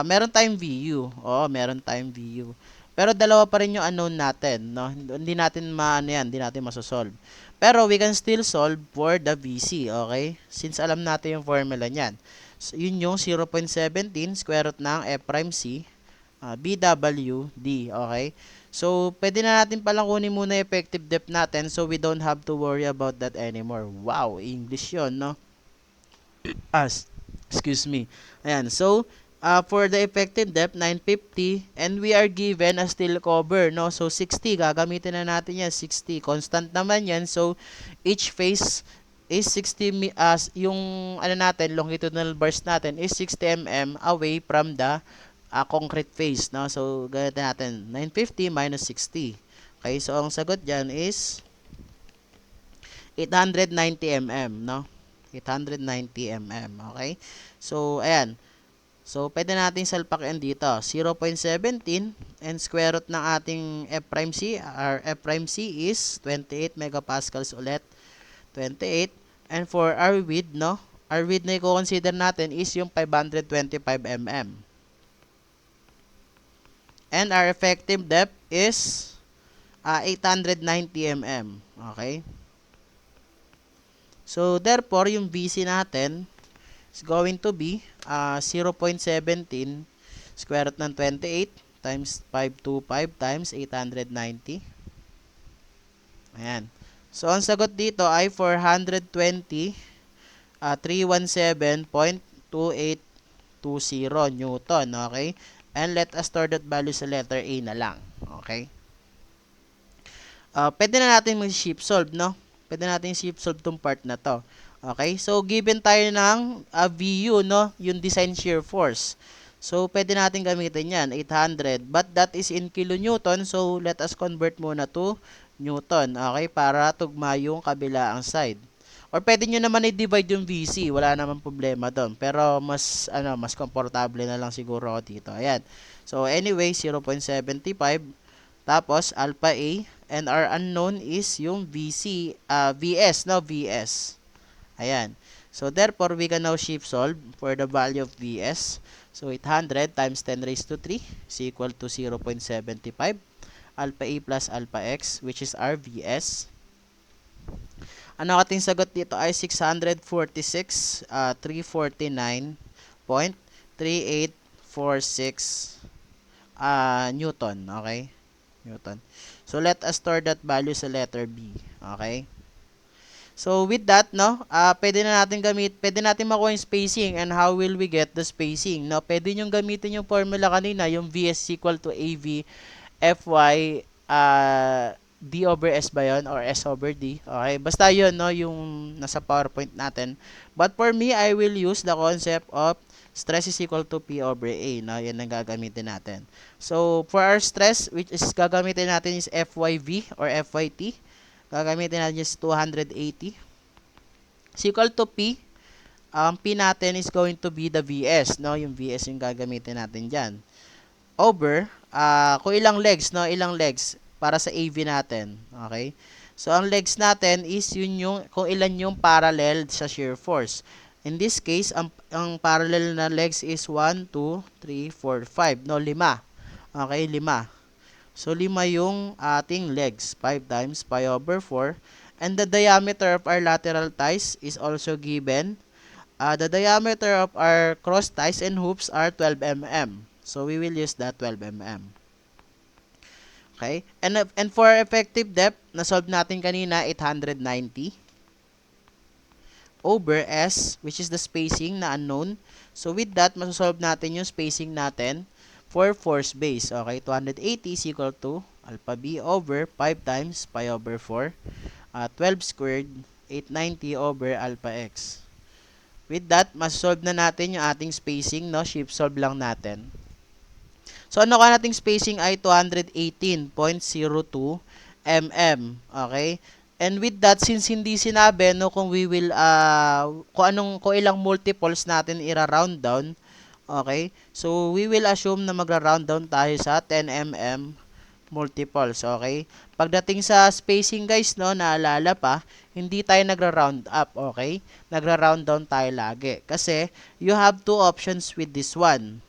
Meron tayong VU. Oo, meron tayong VU. Pero dalawa pa rin yung unknown natin, no? Hindi natin hindi natin masosolve. Pero we can still solve for the VC, okay? Since alam natin yung formula niyan. So, yun yung 0.17 square root ng F prime C BWD, okay? So, pwede na natin palang kunin muna yung effective depth natin so we don't have to worry about that anymore. Wow, English yun, no? Excuse me. Ayan, so, for the effective depth, 950, and we are given a steel cover, no? So, 60, gagamitin na natin yan, 60. Constant naman yan, so, each face is 60, yung, natin, longitudinal bars natin is 60 mm away from the concrete face, no? So, ganito natin, 950 minus 60. Okay, so, ang sagot dyan is 890 mm, no? 890 mm, okay? So, ayan. So, pwede natin salpakin dito. 0.17 and square root ng ating F prime C. Our F prime C is 28 megapascals ulit. 28. And for our width, no? Our width na i-consider natin is yung 525 mm. And our effective depth is 890 mm. Okay? So, therefore, yung VC natin is going to be 0.17 square root ng 28 times 525 times 890. Ayan. So, ang sagot dito ay 420, 317.2820 Newton. Okay? And let us store that value sa letter A na lang. Okay? Pwede na natin mag-shift solve, no? Pwede natin shift solve tong part na to. Okay? So, given tayo ng VU, no? Yung design shear force. So, pwede natin gamitin yan, 800. But that is in kilonewton. So, let us convert muna to Newton. Okay? Para tugma yung kabilaang side. Or pwede nyo naman i-divide yung VC. Wala naman problema doon. Pero, mas komportable na lang siguro ako dito. Ayan. So, anyway, 0.75. Tapos, alpha A. And our unknown is yung VS, no? VS. Ayan. So, therefore, we can now shift solve for the value of VS. So, 800 times 10 raised to 3 is equal to 0.75. Alpha A plus alpha X, which is our VS. Ano ating sagot dito ay 646, 349.3846 Newton. Okay? Newton. So, let us store that value sa letter B. Okay? So, with that, no, pwede natin makuha yung spacing and how will we get the spacing? No, pwede nyo gamitin yung formula kanina, yung VS equal to AV FY D over S ba yun? Or S over D. Okay, basta yun, no, yung nasa PowerPoint natin. But for me, I will use the concept of stress is equal to P over A. No? Yan ang gagamitin natin. So, for our stress, which is gagamitin natin is FYV or FYT. Gagamitin natin is 280. Is equal to P. Ang P natin is going to be the VS. No? Yung VS yung gagamitin natin dyan. Over, kung ilang legs, no? Ilang legs para sa AV natin. Okay? So, ang legs natin is yun yung, kung ilan yung parallel sa shear force. In this case, ang parallel na legs is 1, 2, 3, 4, 5. No, 5. Okay, 5. So, 5 yung ating legs. 5 times pi over 4. And the diameter of our lateral ties is also given. The diameter of our cross ties and hoops are 12 mm. So, we will use that 12 mm. Okay? And for effective depth, na-solve natin kanina, 890 over S, which is the spacing na unknown. So, with that, masosolve natin yung spacing natin for force base. Okay? 280 is equal to alpha B over 5 times pi over 4. 12 squared, 890 over alpha X. With that, masosolve na natin yung ating spacing, no? Shift solve lang natin. So, ano ka nating spacing ay 218.02 mm. Okay? And with that, since hindi sinabi, no, kung we will, kung ilang multiples natin ira-round down, okay? So, we will assume na magra-round down tayo sa 10 mm multiples, okay? Pagdating sa spacing, guys, no, naalala pa, hindi tayo nagra-round up, okay? Nagra-round down tayo lagi. Kasi, you have two options with this one.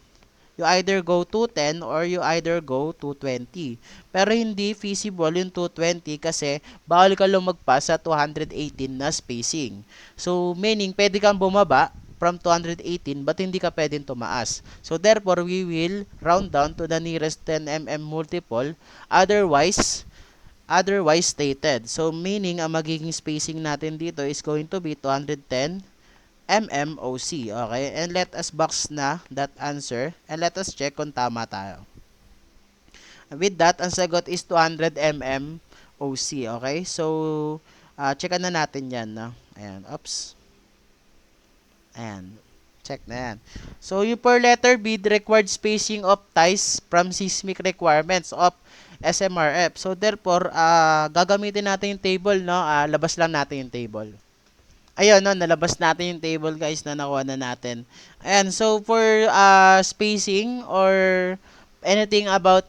You either go to 10 or you either go to 20. Pero hindi feasible yung 220 kasi bawal ka lumagpas sa 218 na spacing. So, meaning, pwede kang bumaba from 218 but hindi ka pwedeng tumaas. So, therefore, we will round down to the nearest 10 mm multiple, otherwise stated. So, meaning, ang magiging spacing natin dito is going to be 210 MMOC. Okay? And let us box na that answer and let us check kung tama tayo. With that, ang sagot is 200 MMOC. Okay? So, checkan na natin yan. No? Ayan. Oops. Ayan. Check na yan. So, yung per letter B, the required spacing of ties from seismic requirements of SMRF. So, therefore, gagamitin natin yung table. No? Labas lang natin yung table. Ayun, no, nalabas natin yung table, guys, na nakuha na natin. Ayan, so for spacing or anything about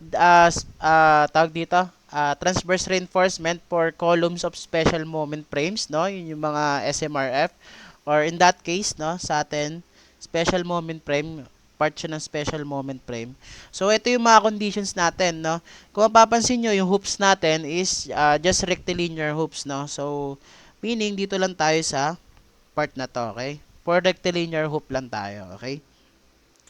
tawag dito, transverse reinforcement for columns of special moment frames, no? Yun yung mga SMRF, or in that case, no, sa atin, special moment frame, part siya ng special moment frame. So, ito yung mga conditions natin, no? Kung mapapansin nyo, yung hoops natin is just rectilinear hoops, no? So, meaning, dito lang tayo sa part na to, okay? For rectilinear hoop lang tayo, okay?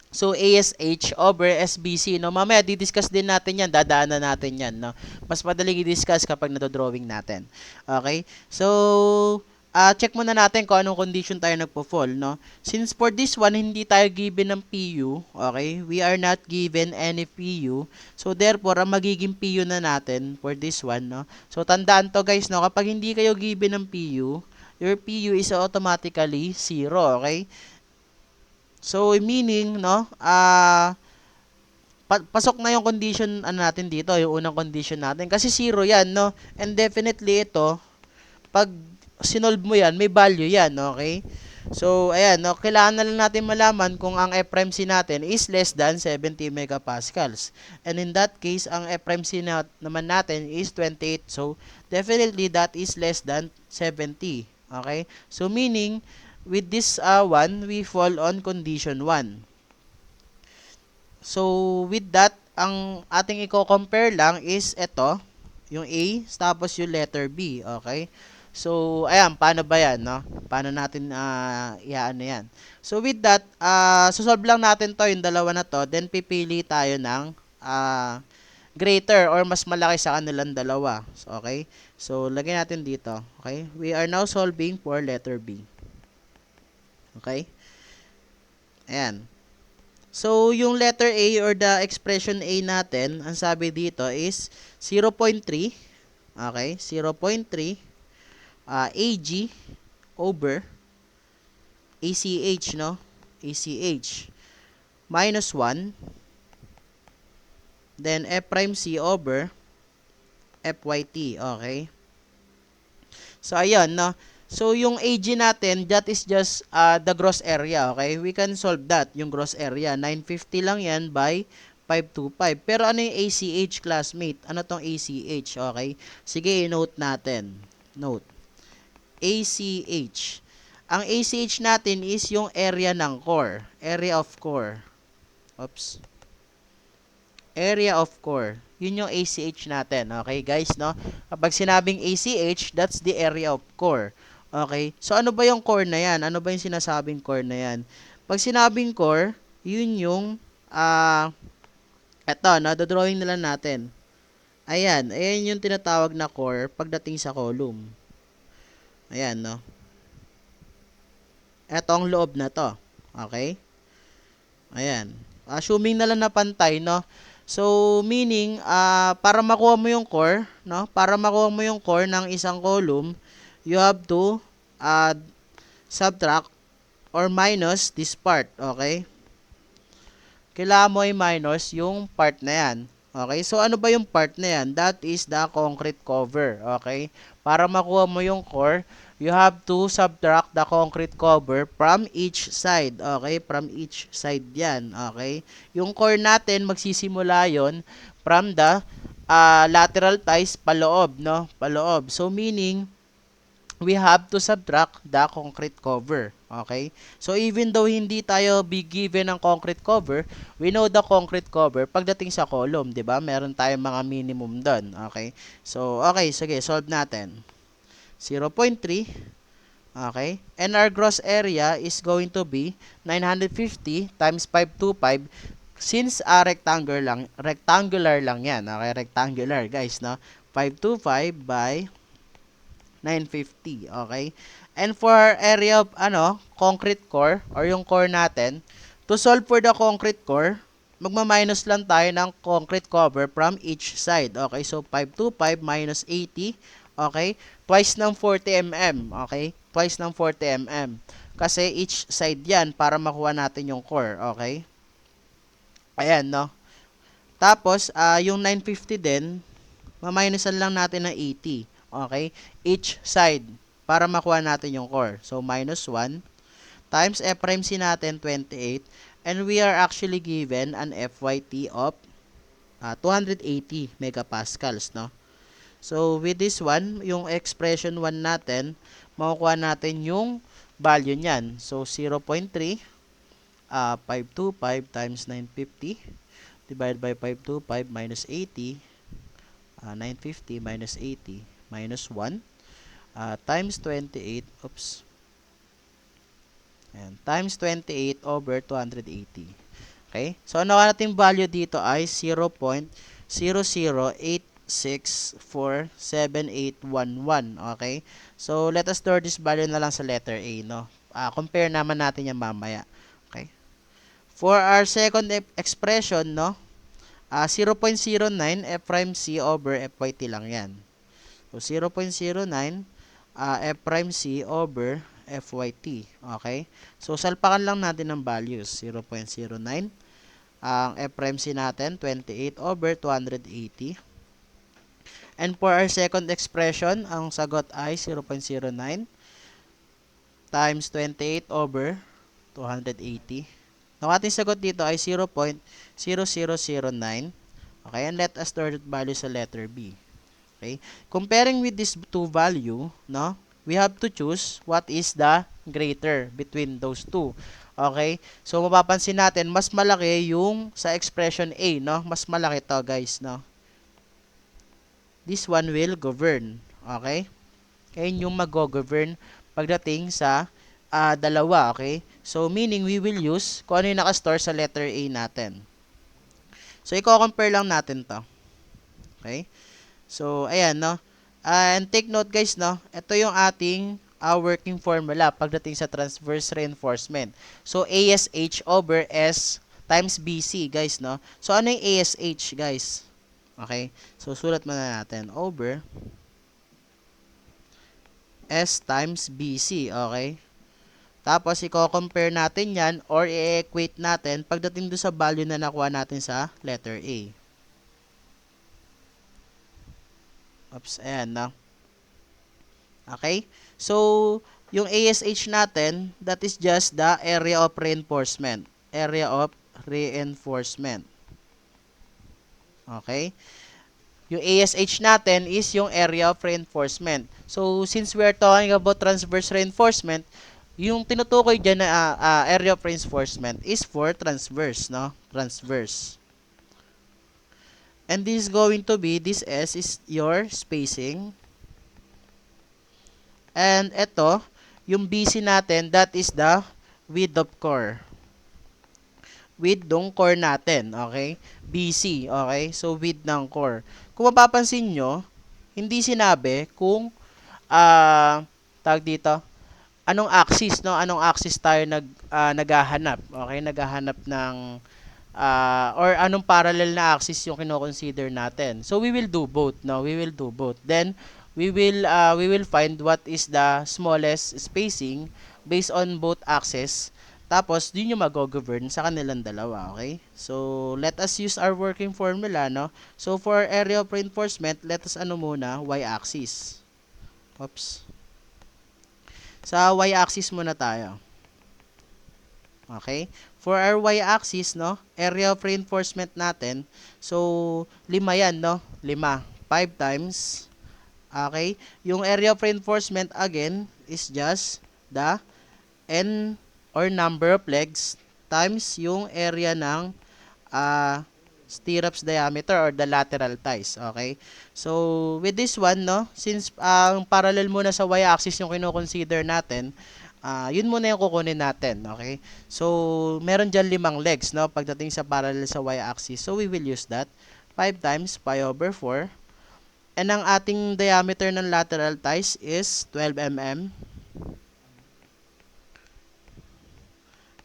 So, ASH over SBC, no? Mamaya, didiscuss din natin yan. Dadaanan natin yan, no? Mas madaling i-discuss kapag nadodrawing natin. Okay? So, check muna natin kung anong condition tayo nagpo-fall, no? Since for this one, hindi tayo given ng PU, okay? We are not given any PU. So, therefore, ang magiging PU na natin for this one, no? So, tandaan to, guys, no? Kapag hindi kayo given ng PU, your PU is automatically 0, okay? So, meaning, no, pasok na yung condition natin dito, yung unang condition natin. Kasi 0 yan, no? And definitely ito, pag sinolve mo yan, may value yan, okay? So, ayan, no, kailangan na lang natin malaman kung ang F-prime-C natin is less than 70 megapascals. And in that case, ang F-prime-C naman natin is 28. So, definitely that is less than 70. Okay? So, meaning, with this one, we fall on condition 1. So, with that, ang ating i-compare lang is ito, yung A, tapos yung letter B, okay? So, ayan, paano ba yan, no? Paano natin iaano yan? So, with that, susolve lang natin to, yung dalawa na to, then pipili tayo ng greater or mas malaki sa kanilang dalawa. So, okay? So, lagyan natin dito, okay? We are now solving for letter B. Okay? Ayan. So, yung letter A or the expression A natin, ang sabi dito is 0.3, okay, 0.3 AG over ACH, no? ACH minus 1, then F prime C over FYT, okay? So, ayun, no? So, yung AG natin, that is just the gross area, okay? We can solve that, yung gross area. 950 lang yan by 525. Pero ano yung ACH, classmate? Ano tong ACH, okay? Sige, note natin. Note. ACH. Ang ACH natin is yung area ng core. Area of core. Oops. area of core. Yun yung ACH natin. Okay, guys, no? Kapag sinabing ACH, that's the area of core. Okay? So, ano ba yung core na yan? Ano ba yung sinasabing core na yan? Pag sinabing core, yun yung, eto, no? Dodrawing na lang natin. Ayan. Ayan yung tinatawag na core pagdating sa column. Ayan, no? Eto ang loob na to. Okay? Ayan. Assuming na lang na pantay, no? So, meaning, para makuha mo yung core, no? Para makuha mo yung core ng isang column, you have to subtract or minus this part, okay? Kailangan mo i-minus yung part na yan. Okay? So, ano ba yung part na yan? That is the concrete cover. Okay? Para makuha mo yung core, you have to subtract the concrete cover from each side. Okay? From each side yan. Okay? Yung core natin, magsisimula yon from the lateral ties paloob, no? Paloob. So, meaning, we have to subtract the concrete cover. Okay? So, even though hindi tayo be given ng concrete cover, we know the concrete cover pagdating sa column, di ba? Meron tayong mga minimum doon. Okay? So, okay. Sige, solve natin. 0.3. Okay? And our gross area is going to be 950 times 525 since rectangular lang yan. Okay? Rectangular, guys, no? 525 by 950, okay? And for area of concrete core or yung core natin, to solve for the concrete core, magma-minus lang tayo ng concrete cover from each side. Okay? So 525 minus 80, okay? Twice ng 40 mm, okay? Twice ng 40 mm. Kasi each side 'yan para makuha natin yung core, okay? Ayan, no? Tapos yung 950 din, ma-minusan lang natin ng 80. Okay? Each side para makuha natin yung core. So, minus 1 times F prime C natin, 28. And we are actually given an FYT of 280 megapascals, no? So, with this one, yung expression 1 natin, makukuha natin yung value niyan. So, 0.3, 525 times 950 divided by 525 minus 80, 950 minus 80 minus 1 times 28, oops, and times 28 over 280. Okay? So, ang nakuha natin value dito ay 0.008647811. Okay? So, let us store this value na lang sa letter A, no? Compare naman natin yan mamaya. Okay? For our second expression, no? 0.09 F prime C over FYT lang yan. So, 0.09 F prime C over FYT. Okay? So, salpakan lang natin ng values. 0.09. Ang F prime C natin, 28 over 280. And for our second expression, ang sagot ay 0.09 times 28 over 280. Ang ating sagot dito ay 0.0009. Okay? And let us store that value sa letter B. Okay? Comparing with these two value, no, we have to choose what is the greater between those two. Okay? So, mapapansin natin, mas malaki yung sa expression A, no? Mas malaki to, guys, no? This one will govern. Okay? Kaya yung mag-govern pagdating sa dalawa, okay? So, meaning we will use kung ano yung nakastore sa letter A natin. So, i-compare lang natin to. Okay? So, ayan, no? And take note, guys, no? Ito yung ating working formula pagdating sa transverse reinforcement. So, ASH over S times BC, guys, no? So, ano yung ASH, guys? Okay? So, sulat muna natin. Over S times BC, okay? Tapos, i-compare natin yan or i-equate natin pagdating doon sa value na nakuha natin sa letter A. Oops, ayan na. Okay? So, yung ASH natin, that is just the area of reinforcement. Area of reinforcement. Okay? Yung ASH natin is yung area of reinforcement. So, since we are talking about transverse reinforcement, yung tinutukoy dyan na area of reinforcement is for transverse, no? Transverse. And this is going to be, this S is your spacing. And ito, yung BC natin, that is the width of core. Width ng core natin, okay? BC, okay? So, width ng core. Kung mapapansin nyo, hindi sinabi kung, tawag dito, anong axis, no? Anong axis tayo naghahanap, okay? Naghahanap ng, or anong parallel na axis yung kino-consider natin. So, we will do both, no? We will do both. Then, we will find what is the smallest spacing based on both axes. Tapos, yun yung mag-govern sa kanilang dalawa, okay? So, let us use our working formula, no? So, for area of reinforcement, let us muna, y-axis. Oops. Sa y-axis muna tayo. Okay? For our y-axis, no? Area of reinforcement natin. So, 5 yan, no? 5. 5 times. Okay? Yung area of reinforcement, again, is just the n or number of legs times yung area ng stirrups diameter or the lateral ties. Okay? So, with this one, no? Since ang parallel muna sa y-axis yung kino-consider natin, yun muna yung kukunin natin. Okay? So, meron dyan 5 legs, no? Pagdating sa parallel sa y-axis. So, we will use that. 5 times pi over 4. And ang ating diameter ng lateral ties is 12 mm.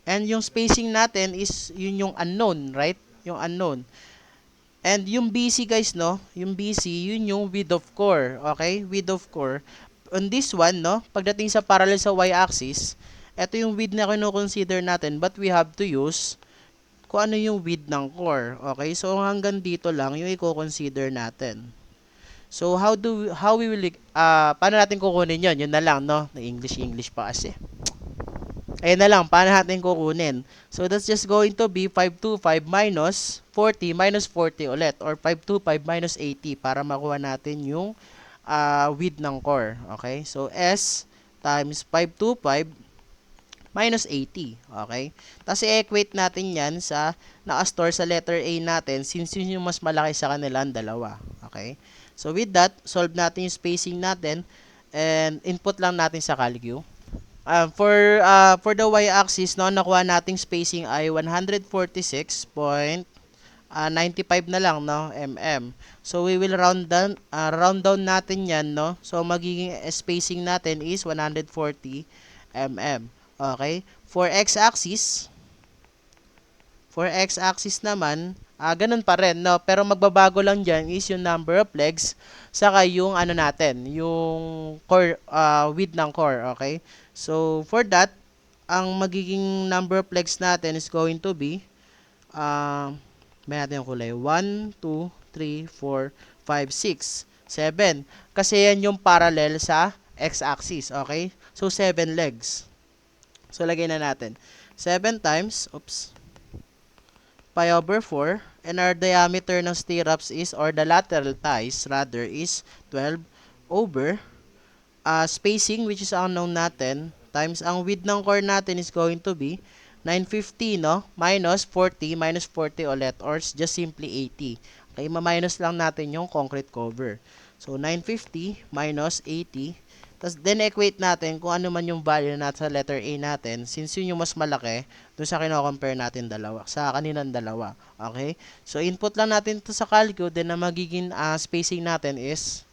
And yung spacing natin is yun yung unknown, right? Yung unknown. And yung BC guys, no? Yung BC, yun yung width of core. Okay? Width of core. On this one, no? Pagdating sa parallel sa y-axis, ito yung width na kino-consider natin, but we have to use kung ano yung width ng core. Okay? So, hanggang dito lang yung i-consider natin. So, how we will, paano natin kukunin yun? Yun na lang, no? English pa kasi. Ayun na lang, paano natin kukunin? So, that's just going to be 525 minus 40 minus 40 ulit. Or 525 minus 80 para makuha natin yung width ng core. Okay? So, S times 525 minus 80. Okay? Tapos, i-equate natin yan sa naka-store sa letter A natin since yun yung mas malaki sa kanilang dalawa. Okay? So, with that, solve natin yung spacing natin and input lang natin sa Calcu. For the y-axis, no, nakuha nating spacing ay 146.95 na lang, no, mm. So, we will round down natin yan, no. So, magiging spacing natin is 140 mm. Okay? For x-axis naman, ganun pa rin, no? Pero magbabago lang dyan is yung number of legs, saka yung natin, yung core, width ng core, okay? So, for that, ang magiging number of legs natin is going to be, may natin yung kulay, 1, 2, 3, 4, 5, 6, 7. Kasi yan yung parallel sa x-axis, okay? So, 7 legs. So, lagay na natin. 7 times, pi over 4, and our diameter ng stirrups is, or the lateral ties, rather, is 12 over, spacing, which is unknown natin, times ang width ng core natin is going to be 950, no? Minus 40 ulit, or just simply 80. Okay, ma-minus lang natin yung concrete cover. So, 950 minus 80. Tapos, then equate natin kung ano man yung value na sa letter A natin, since yun yung mas malaki, dun sa kino-compare natin sa kaninang dalawa. Okay? So, input lang natin ito sa Calcu, then na magiging spacing natin is,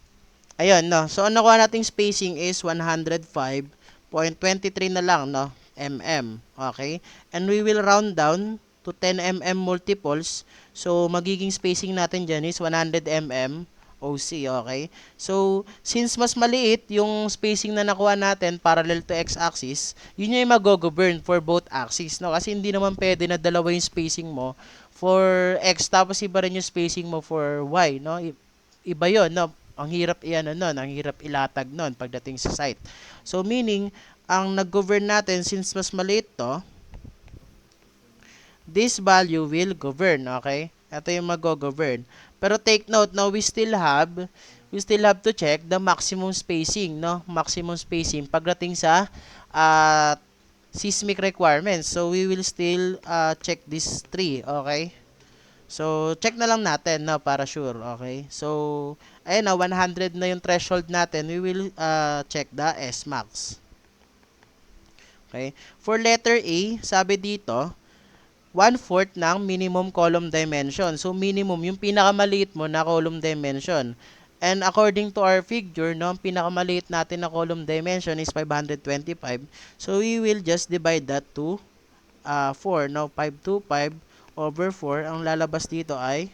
ayun, no. So, ang nakuha nating spacing is 105.23 na lang, no, mm. Okay? And we will round down to 10 mm multiples. So, magiging spacing natin dyan is 100 mm OC, okay? So, since mas maliit yung spacing na nakuha natin parallel to x-axis, yun yung mag-govern for both axes, no? Kasi hindi naman pwede na dalawa yung spacing mo for x, tapos iba rin yung spacing mo for y, no? Iba yun, no? Ang hirap ang hirap ilatag nun pagdating sa site. So, meaning, ang nag-govern natin, since mas maliit to, this value will govern, okay? Ito yung mag-govern. Pero take note, no, we still have to check the maximum spacing, no? Maximum spacing pagdating sa seismic requirements. So, we will still check these three, okay? So, check na lang natin, no, para sure, okay? So, ayun na, 100 na yung threshold natin. We will check the S-max. Okay? For letter A, sabi dito, 1/4 ng minimum column dimension. So, minimum, yung pinakamaliit mo na column dimension. And according to our figure, no, ang pinakamaliit natin na column dimension is 525. So, we will just divide that to 4. No, 525 over 4. Ang lalabas dito ay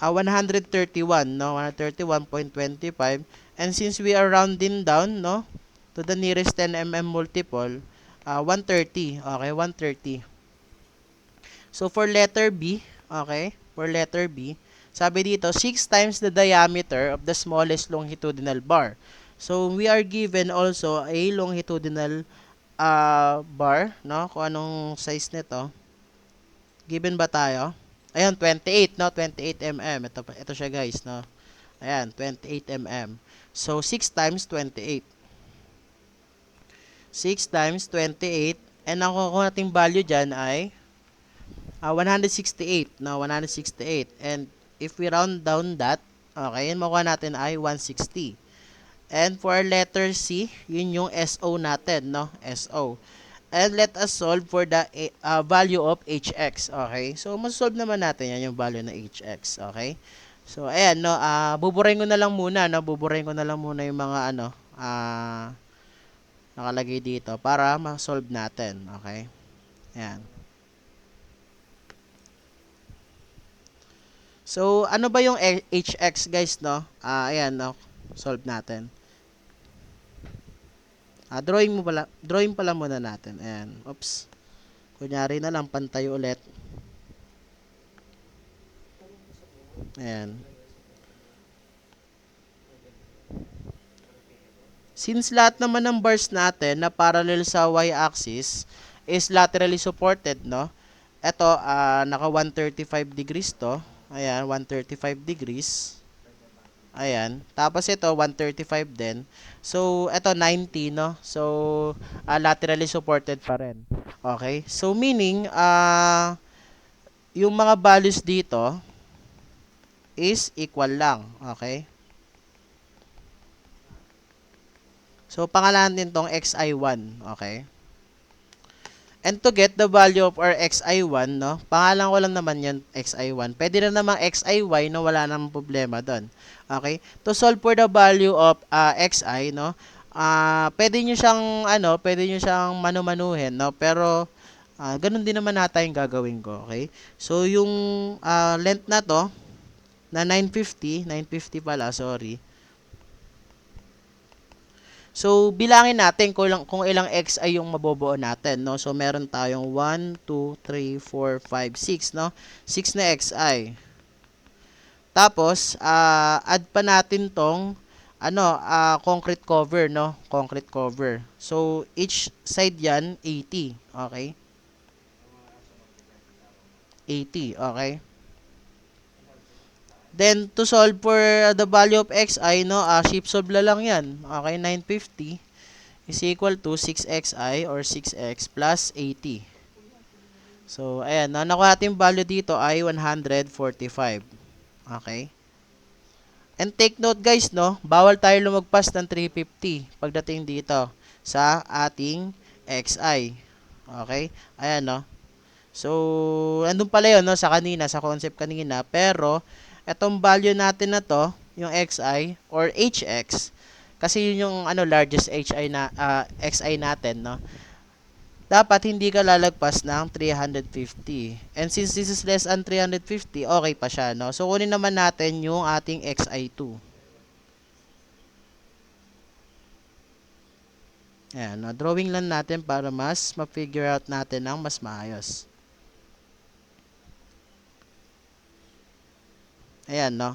131, no, 131.25. And since we are rounding down, no, to the nearest 10 mm multiple, 130. Okay, 130. So, for letter B, okay, for letter B, sabi dito, 6 times the diameter of the smallest longitudinal bar. So, we are given also a longitudinal bar, no, kung anong size nito. Given ba tayo? Ayun, 28, no, 28 mm. Ito siya guys, no. Ayan, 28 mm. So, 6 times 28. 6 times 28. And ang kukuha nating value dyan ay 168. No, 168. And if we round down that, okay, yun makuha natin ay 160. And for letter C, yun yung SO natin, no? SO. And let us solve for the value of HX, okay? So, masolve naman natin yan yung value na HX, okay? So, ayan, no? Buburahin ko na lang muna, no? Buburahin ko na lang muna yung mga, ano, nakalagay dito para ma-solve natin, okay? Ayan. So, ano ba yung HX, guys, no? Ayan, no? Solve natin. Drawing pala muna natin. Ayan. Oops. Kunyari na lang, pantay ulit. Ayan. Since lahat naman ng bars natin na parallel sa y-axis is laterally supported, no? Ito, naka 135 degrees to. Ayan, 135 degrees. Ayan. Tapos ito, 135 din. So, ito, 90, no? So, laterally supported pa rin. Okay? So, meaning, yung mga values dito is equal lang. Okay? So, pangalanan din tong xi1. Okay? And to get the value of our xi1, no? Pangalan ko lang naman yun, xi1. Pwede na namang xiy, no? Wala namang problema doon. Okay? To solve for the value of xi, no? Pwede nyo siyang, pwede nyo siyang manu-manuhin, no? Pero, ganun din naman nata yung gagawin ko. Okay? So, yung length na to, na 950 pala, sorry. So, bilangin natin kung ilang x ay yung mabubuo natin, no? So, meron tayong 1, 2, 3, 4, 5, 6, no? 6 na xi. Tapos, add pa natin tong, concrete cover, no? Concrete cover. So, each side yan, 80. Okay? 80, okay? Then, to solve for the value of xi, no? Shape solve lang yan. Okay, 950 is equal to 6xi or 6x plus 80. So, ayan. Nakuha natin value dito ay 145. Okay? And take note guys, no? Bawal tayo lumagpas ng 350 pagdating dito sa ating xi. Okay? Ayan, no? So, andun pala yun, no? Sa kanina, sa concept kanina. Pero, etong value natin na to, yung xi or hx, kasi yun yung largest xi natin, no? Dapat hindi ka lalagpas ng 350. And since this is less than 350, okay pa siya, no? So, kunin naman natin yung ating xi2. Ayan, no? Drawing lang natin para mas ma-figure out natin ng mas maayos. Ayan, no?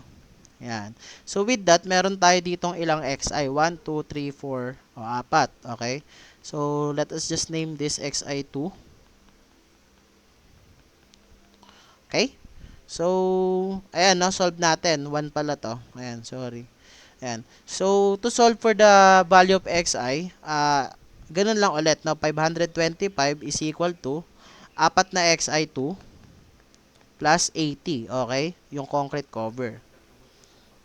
Ayan. So, with that, meron tayo ditong ilang xi. 1, 2, 3, 4, o 4. Okay? So, let us just name this xi2. Okay? So, ayan, no? Solve natin. 1 pala to. Ayan, sorry. Ayan. So, to solve for the value of xi, ganun lang ulit, no? 525 is equal to 4 na xi2 plus 80, okay? Yung concrete cover.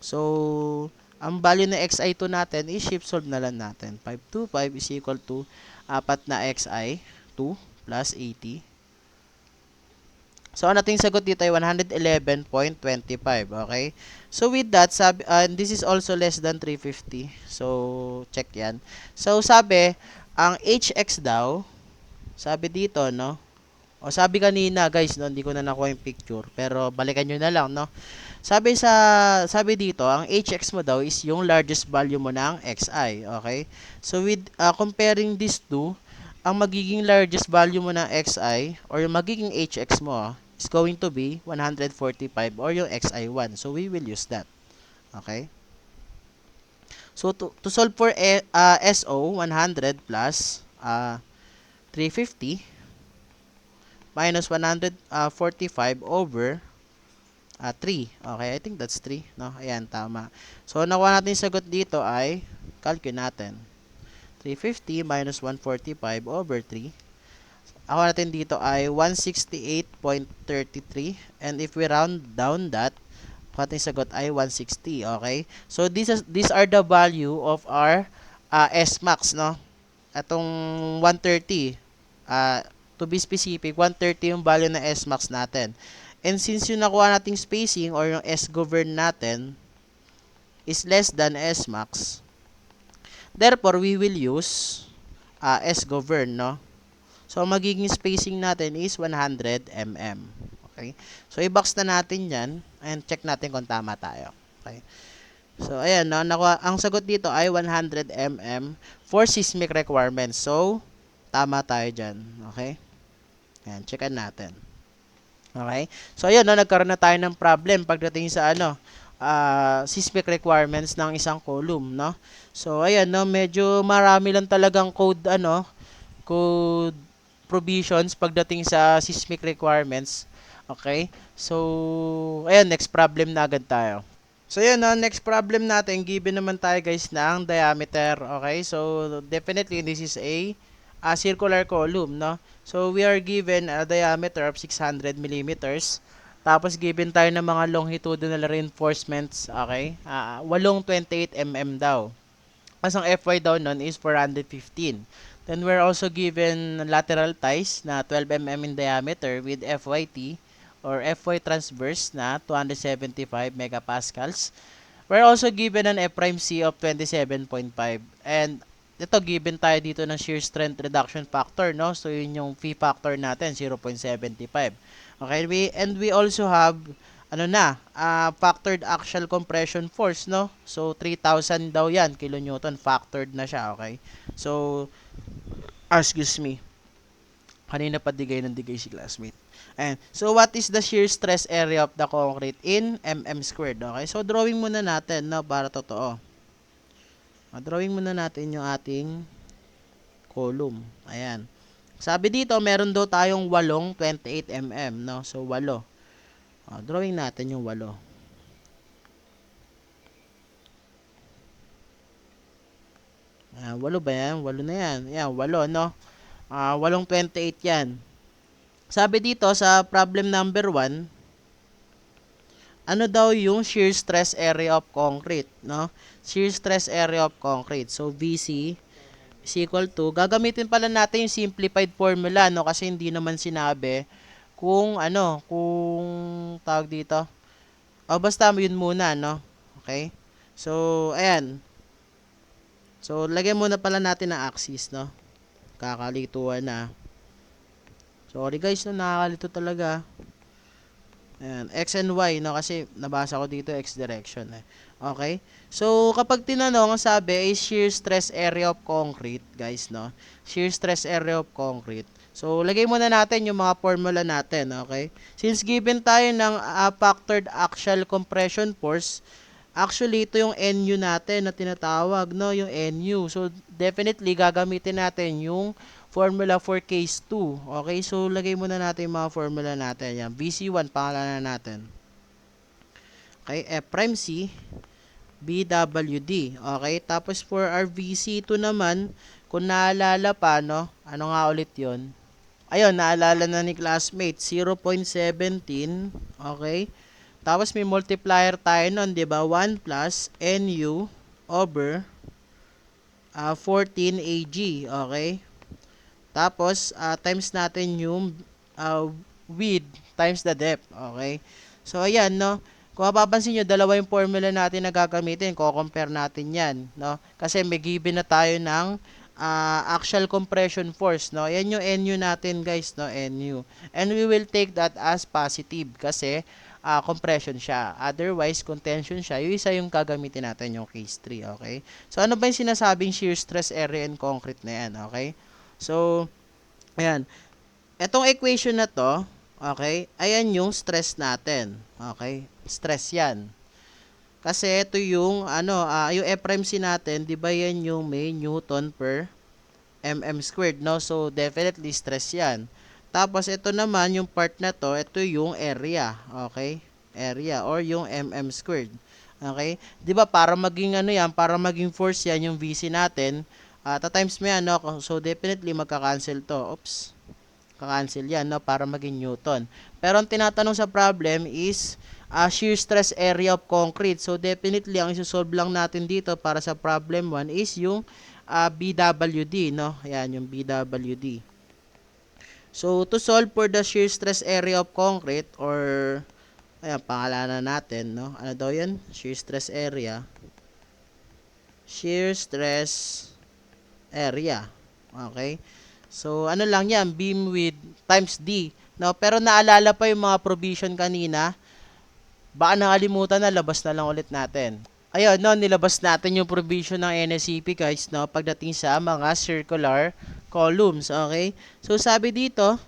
So, ang value na xi2 natin is shift solve na lang natin. 525 is equal to 4 na xi2 plus 80. So, ang ating sagot dito ay 111.25, okay? So, with that, sabi, this is also less than 350. So, check yan. So, sabi, ang hx daw, sabi dito, no? O, sabi kanina, guys, no, hindi ko na nakuha yung picture. Pero, balikan nyo na lang, no? Sabi dito, ang hx mo daw is yung largest value mo ng xi, okay? So, with comparing these two, ang magiging largest value mo ng xi, or yung magiging hx mo, is going to be 145 or yung xi1. So, we will use that. Okay? So, to solve for SO, 100 plus 350 minus 145 over 3. Okay, I think that's 3. No? Ayan, tama. So, nakuha natin yung sagot dito ay, calculate natin. 350 minus 145 over 3. Ako natin dito ay 168.33. And if we round down that, ating sagot ay 160. Okay? So, these are the value of our S-max, no? Atong 130. To be specific, 130 yung value na S-max natin. And since yung nakuha nating spacing or yung S-govern natin is less than S-max, therefore, we will use S-govern, no? So, magiging spacing natin is 100 mm. Okay? So, i-box na natin yan and check natin kung tama tayo. Okay? So, ayan, no? Ang sagot dito ay 100 mm for seismic requirements. So, tama tayo dyan. Okay? Ayan, checkan natin. Okay? So, ayan, no? Nagkaroon na tayo ng problem pagdating sa seismic requirements ng isang column, no? So, ayan, no? Medyo marami lang talagang code provisions pagdating sa seismic requirements. Okay? So, ayan, next problem na agad tayo. So, yun, no, next problem natin, given naman tayo guys ng diameter. Okay? So, definitely, this is a circular column, no? So, we are given a diameter of 600 millimeters. Tapos, given tayo ng mga longitudinal reinforcements, okay? 828 mm daw. Mas ang FY daw nun is 415. Then we're also given lateral ties na 12 mm in diameter with FYT or FY transverse na 275 megapascals. We're also given an F'C of 27.5. And ito, given tayo dito ng shear strength reduction factor, no? So, yun yung Phi factor natin, 0.75. Okay, we also have factored axial compression force, no? So, 3,000 daw yan, kilonewton, factored na siya, okay? So, excuse me. Kanina pa digay ng digay si classmate. And, so, what is the shear stress area of the concrete in mm squared, okay? So, drawing muna natin, no, para totoo. Drawing muna natin yung ating column. Ayan. Sabi dito, meron daw tayong 8 28 mm, no? So, 8. Drawing natin yung 8. Ayan, 8 ba yan? 8 na yan. Ayan, 8, no? 8 28 yan. Sabi dito, sa problem number 1, ano daw yung shear stress area of concrete, no? Shear stress area of concrete. So, VC is equal to, gagamitin pala natin yung simplified formula, no? Kasi hindi naman sinabi kung tawag dito. Basta yun muna, no? Okay? So, ayan. So, lagyan muna pala natin ang axis, no? Kakalituan na. Sorry guys, no? Nakakalito talaga. Ayan, X and Y, no? Kasi nabasa ko dito X direction, eh. Okay? So, kapag tinanong, ang sabi ay shear stress area of concrete, guys, no? Shear stress area of concrete. So, lagay muna natin yung mga formula natin, okay? Since given tayo ng factored axial compression force, actually, ito yung NU natin na tinatawag, no? Yung NU. So, definitely, gagamitin natin yung formula for case 2. Okay? So, lagay muna natin yung mga formula natin. Yan. VC1, pangalanan natin. Okay? F'C, BWD. Okay? Tapos, for our VC2 naman, kung naalala pa, no? Ano nga ulit yon? Ayun, naalala na ni classmate, 0.17, okay? Tapos may multiplier tayo nun, di ba? 1 plus NU over 14 AG, okay? Tapos, times natin yung width times the depth, okay? So, ayan, no? Kung mapapansin nyo, dalawa yung formula natin na gagamitin. Ko-compare natin yan, no? Kasi may given na tayo ng axial compression force, no? Yan yung NU natin, guys, no? NU. And we will take that as positive kasi compression siya. Otherwise, kung tension siya, yung isa yung gagamitin natin, yung case 3, okay? So, ano ba yung sinasabing shear stress area in concrete na yan, okay? So, ayan. Etong equation na to, okay, ayan yung stress natin. Okay? Stress yan. Kasi ito yung, yung F-prime-C natin, di ba yan yung may Newton per mm squared, no? So, definitely stress yan. Tapos, ito naman, yung part na to, ito yung area. Okay? Area or yung mm squared. Okay? Di ba, para maging yan, para maging force yan, yung VC natin, times mo yan, no? So, definitely, magka-cancel to. Oops. Kakancel yan, no? Para maging Newton. Pero ang tinatanong sa problem is shear stress area of concrete. So, definitely, ang isosolve lang natin dito para sa problem 1 is yung BWD, no? Ayan, yung BWD. So, to solve for the shear stress area of concrete or ayan, pangalanan natin, no? Ano daw yan? Shear stress area. Shear stress area. Okay? So, ano lang yan, beam width times D. No? Pero naalala pa yung mga provision kanina. Baka nakalimutan na, labas na lang ulit natin. Ayun, no, nilabas natin yung provision ng NSCP, guys, no, pagdating sa mga circular columns, okay? So, sabi dito,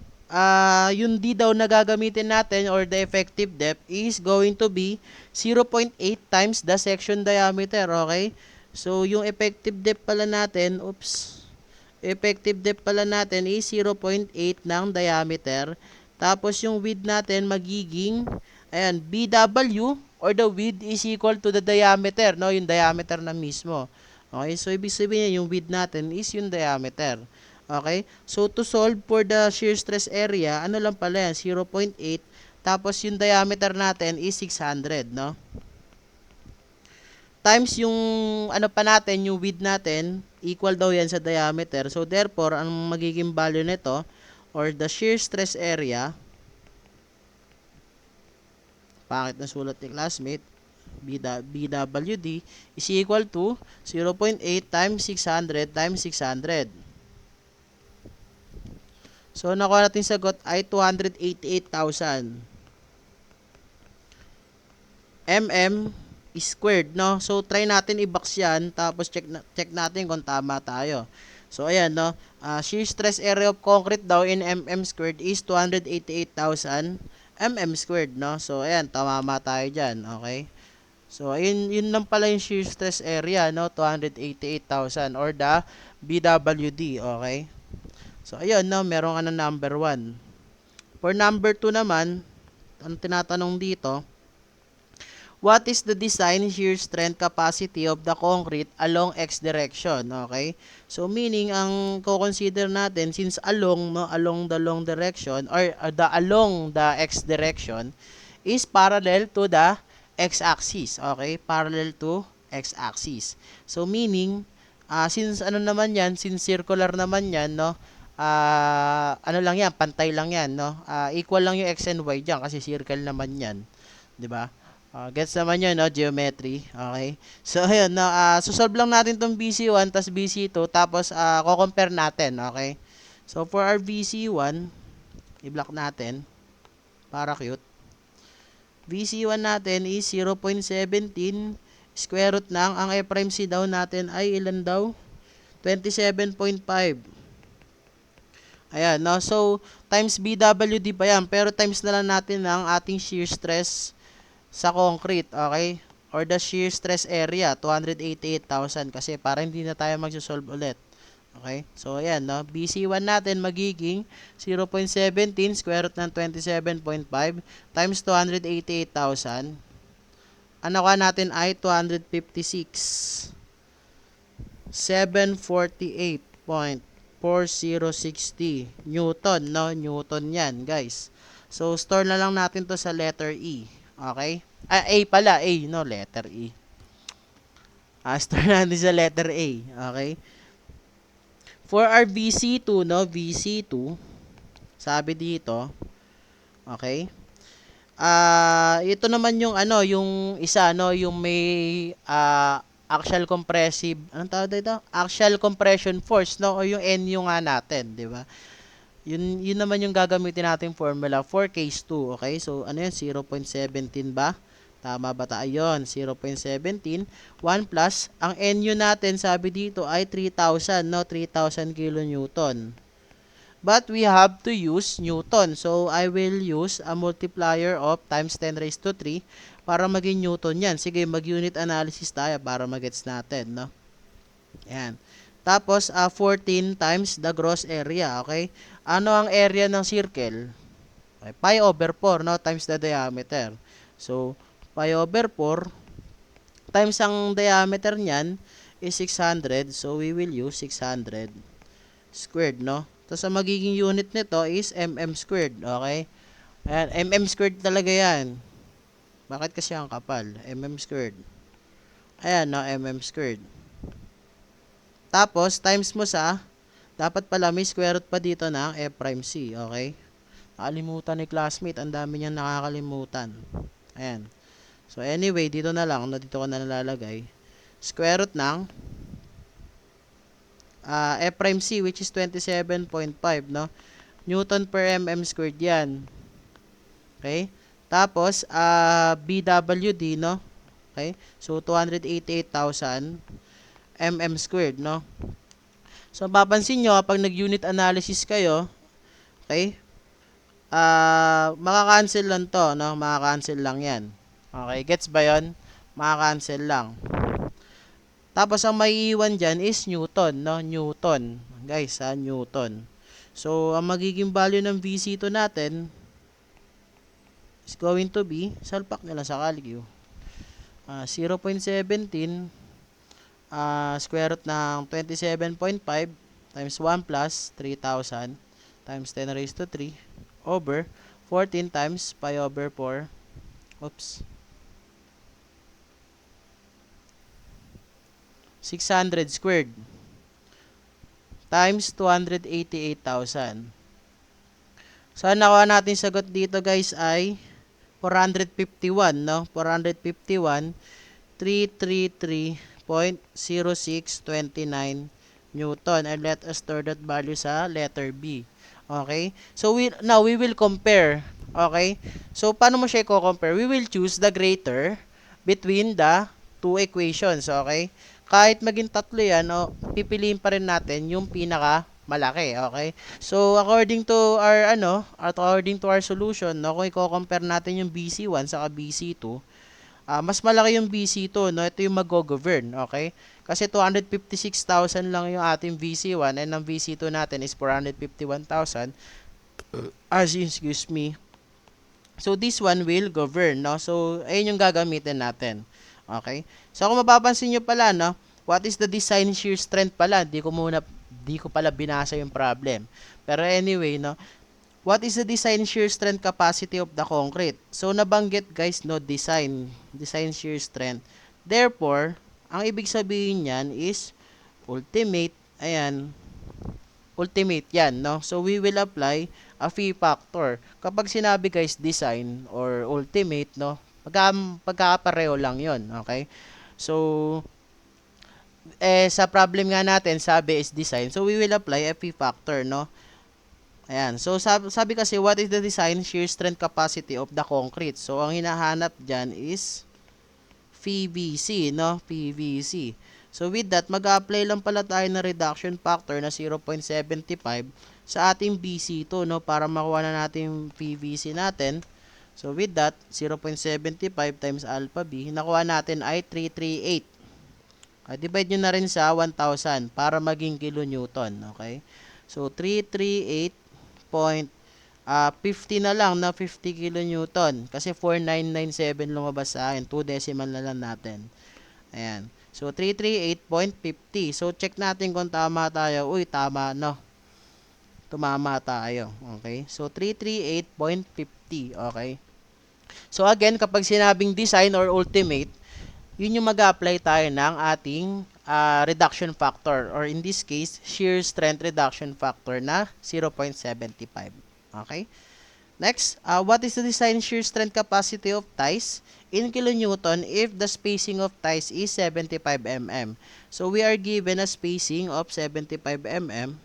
yung D daw na gagamitin natin or the effective depth is going to be 0.8 times the section diameter, okay? So, yung effective depth pala natin, effective depth pala natin is 0.8 ng diameter. Tapos yung width natin magiging, ayan, BW or the width is equal to the diameter, no? Yung diameter na mismo. Okay, so ibig sabihin yung width natin is yung diameter. Okay, so to solve for the shear stress area, ano lang pala yan, 0.8. Tapos yung diameter natin is 600, no? Times yung ano pa natin, yung width natin, equal daw yan sa diameter. So, therefore, ang magiging value nito, or the shear stress area, bakit nasulat ni classmate, BWD, is equal to 0.8 times 600 times 600. So, nakuha natin sagot ay 288,000 mm squared, no? So, try natin i-box yan, tapos check natin kung tama tayo. So, ayan, no? Shear stress area of concrete daw in mm squared is 288,000 mm squared, no? So, ayan, tama tayo dyan, okay? So, yun lang pala yung shear stress area, no? 288,000 or the BWD, okay? So, ayun, no? Meron ka na number 1. For number 2 naman, ang tinatanong dito, what is the design shear strength capacity of the concrete along X direction? Okay? So, meaning, ang co-consider natin, since along, no, along the long direction, or along the X direction, is parallel to the X-axis. Okay? Parallel to X-axis. So, meaning, since ano naman yan, since circular naman yan, no, ano lang yan, pantay lang yan, no? Equal lang yung X and Y dyan kasi circle naman yan. 'Di ba? Gets naman yun, no? Geometry. Okay? So, ayun, no? Solve lang natin tong BC1 tas BC2 tapos ko-compare natin. Okay? So, for our BC1, i-block natin para cute. BC1 natin is 0.17 square root ng ang F'(C) daw natin ay ilan daw? 27.5. Ayan, no? So, times BWD pa yan. Pero times na lang natin ang ating shear stress sa concrete, okay? Or the shear stress area, 288,000 kasi para hindi na tayo magsosolve ulit. Okay? So, ayan, no? BC1 natin magiging 0.17 square root ng 27.5 times 288,000. Ano ka natin ay 256. 748.5 4060 Newton, no? Newton yan, guys. So, store na lang natin to sa letter E. Okay? A pala, A, no? Letter E. Store natin sa letter A. Okay? For our VC2, no? VC2, sabi dito, okay? Ito naman yung ano, yung isa no, yung may axial compressive, anong tawag dito? Axial compression force no, o yung NU nga natin, 'di ba? Yun naman yung gagamitin nating formula for case 2, okay? So ano yun, 0.17 ba? Tama ba tayo? Ayun, 0.17, 1 plus ang NU natin sabi dito ay 3,000 no, 3,000 kilonewton. But we have to use Newton. So, I will use a multiplier of times 10 raised to 3 para maging Newton yan. Sige, mag-unit analysis tayo para magets natin, no? Yan. Tapos, 14 times the gross area, okay? Ano ang area ng circle? Okay, pi over 4, no? Times the diameter. So, pi over 4 times ang diameter niyan is 600. So, we will use 600 squared, no? Tapos, ang magiging unit nito is mm squared, okay? Ayan, mm squared talaga yan. Bakit kasi ang kapal? Mm squared. Ayan, no? Mm squared. Tapos, times mo sa, dapat pala may square root pa dito ng f prime c, okay? Nakalimutan ni classmate, ang dami niyang nakakalimutan. Ayan. So, anyway, dito na lang, no? Dito ko na nalalagay. Square root ng f prime c, which is 27.5, no? Newton per mm squared yan. Okay? Tapos, BWD, no? Okay? So, 288,000 mm squared, no? So, papansin nyo, pag nag-unit analysis kayo, okay? Makakancel lang to, no? Makakancel lang yan. Okay? Gets ba yun? Makakancel lang. Tapos, ang maiiwan dyan is Newton, no? Newton. Guys, Newton. So, ang magiging value ng VC2 natin is going to be, salpak nila sa calcu, 0.17 square root ng 27.5 times 1 plus 3,000 times 10 raised to 3 over 14 times pi over 4. Oops. 600 squared times 288,000. So, ang nakuha natin sagot dito guys ay 451, no? 451, 333.0629 Newton. And let us store that value sa letter B. Okay? So, now we will compare. Okay? So, paano mo siya i-compare? We will choose the greater between the two equations. Okay? Kahit maging tatlo yan, pipiliin pa rin natin yung pinaka malaki, okay? So, according to our solution, no, kung i-compare natin yung BC1 sa BC2, mas malaki yung BC2, no? Ito yung mag-govern, okay? Kasi 256,000 lang yung ating VC1 and ang VC2 natin is 451,000. Excuse me. So, this one will govern, no? So, ayun yung gagamitin natin. Okay? So, kung mapapansin nyo pala, no? What is the design shear strength pala? Di ko pala binasa yung problem. Pero anyway, no? What is the design shear strength capacity of the concrete? So, nabanggit guys, no? Design shear strength. Therefore, ang ibig sabihin niyan is ultimate, ayan, ultimate yan, no? So, we will apply a phi factor. Kapag sinabi guys, design or ultimate, no? Pagkakapareho lang yon, okay? So, sa problem nga natin, sabi is design. So, we will apply a phi factor, no? Ayan. So, sabi kasi, what is the design shear strength capacity of the concrete? So, ang hinahanap dyan is PVC, no? PVC. So, with that, mag-apply lang pala tayo ng reduction factor na 0.75 sa ating BC2, no? Para makuha na natin yung PVC natin. So, with that, 0.75 times alpha B, nakuha natin ay 338. Divide nyo na rin sa 1,000 para maging kilonewton. Okay? So, 338.50 na lang na 50 kilonewton. Kasi 4,997 lumabas sa akin. 2 decimal na lang natin. Ayan. So, 338.50. So, check natin kung tama tayo. Uy, tama, no? tumama tayo. Okay? So, 338.50. Okay? So, again, kapag sinabing design or ultimate, yun yung mag-apply tayo ng ating reduction factor or in this case, shear strength reduction factor na 0.75. Okay? Next, what is the design shear strength capacity of ties in kilonewton if the spacing of ties is 75 mm? So, we are given a spacing of 75 mm.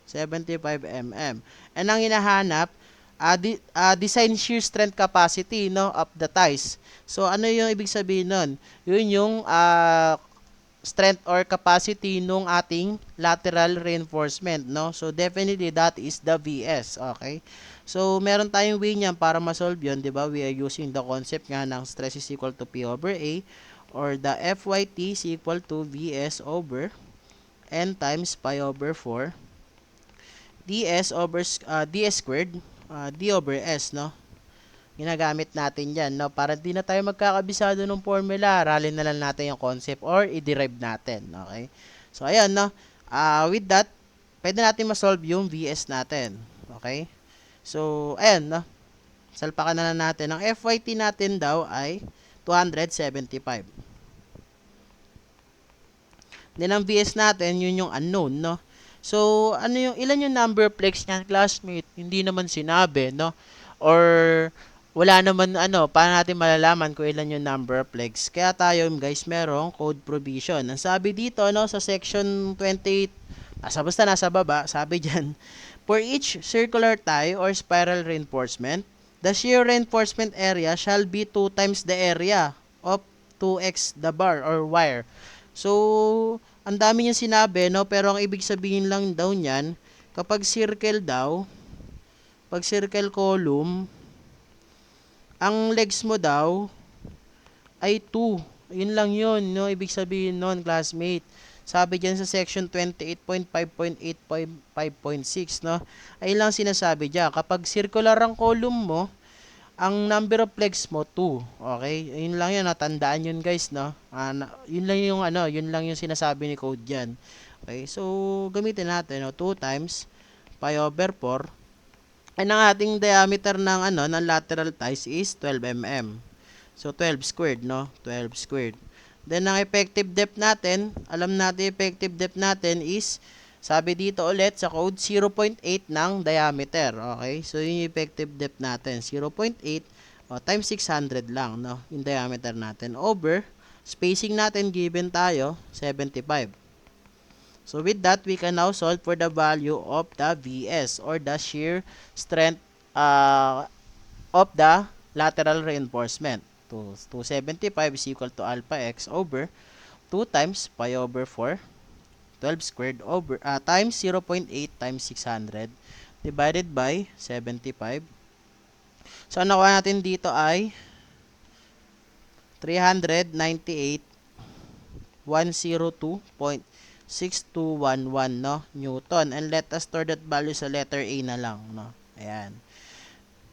75 mm. And ang hinahanap, design shear strength capacity no, of the ties. So, ano yung ibig sabihin nun? Yun yung strength or capacity nung ating lateral reinforcement, no? So, definitely that is the VS, okay? So, meron tayong way niyan para ma-solve yun, di ba? We are using the concept nga ng stress is equal to P over A or the FYT is equal to VS over N times pi over 4 ds over ds squared d over s, no? Ginagamit natin yan, no? Para di na tayo magkakabisado ng formula, aralin na lang natin yung concept or i-derive natin, okay? So, ayan, no? With that, pwede natin ma-solve yung VS natin, okay? So, ayan, no? Salpakan na lang natin. Ang FYT natin daw ay 275. Then, ang VS natin, yun yung unknown, no? So, ilan yung number plex niyan, classmate? Hindi naman sinabi, no? Or, wala naman, paano natin malalaman kung ilan yung number plex? Kaya tayo, guys, merong code provision. Ang sabi dito, no, sa section 28, nasa baba, sabi dyan, for each circular tie or spiral reinforcement, the shear reinforcement area shall be 2 times the area of 2x the bar or wire. So, ang dami niyang sinabi, no? Pero ang ibig sabihin lang daw niyan, kapag circle daw, pag circle column, ang legs mo daw ay 2. Yun lang yun, no? Ibig sabihin nun, classmate. Sabi dyan sa section 28.5.8.5.6, no? Ay lang sinasabi dyan. Kapag circular ang column mo, ang number of legs mo 2. Okay? Yun lang yun, natandaan yun, guys, no? Yun lang yung yun lang yung sinasabi ni code diyan. Okay? So, gamitin natin, no? 2 times pi over 4. And ang ating diameter ng ng lateral ties is 12 mm. So, 12 squared, no? 12 squared. Then, ang effective depth natin, alam natin effective depth natin is, sabi dito ulit sa code, 0.8 ng diameter. Okay? So, yun yung effective depth natin. 0.8 times 600 lang, no? Yung diameter natin. Over, spacing natin given tayo, 75. So, with that, we can now solve for the value of the VS or the shear strength of the lateral reinforcement. 275 is equal to alpha x over 2 times pi over 4 12 squared over times 0.8 times 600 divided by 75. So, ang nakuha natin dito ay 398,102.6211 no, Newton. And let us store that value sa letter A na lang, no. Ayan.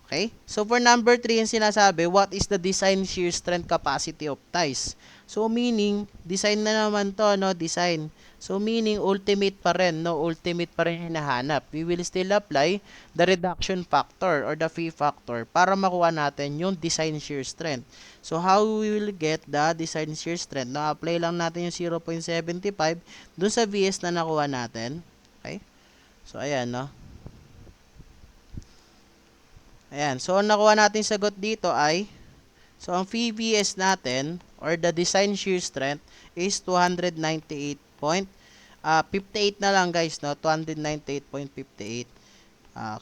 Okay? So, for number 3, yung sinasabi, what is the design shear strength capacity of ties? So, meaning, design na naman to, no? Design. So, meaning, ultimate pa rin, no? Ultimate pa rin hinahanap. We will still apply the reduction factor or the phi factor para makuha natin yung design shear strength. So, how we will get the design shear strength? No? Apply lang natin yung 0.75 dun sa VS na nakuha natin. Okay? So, ayan, no? Ayan. So, ang nakuha natin sagot dito ay, so, ang VBS natin, or the design shear strength, is 298.58 na lang, guys, no? 298.58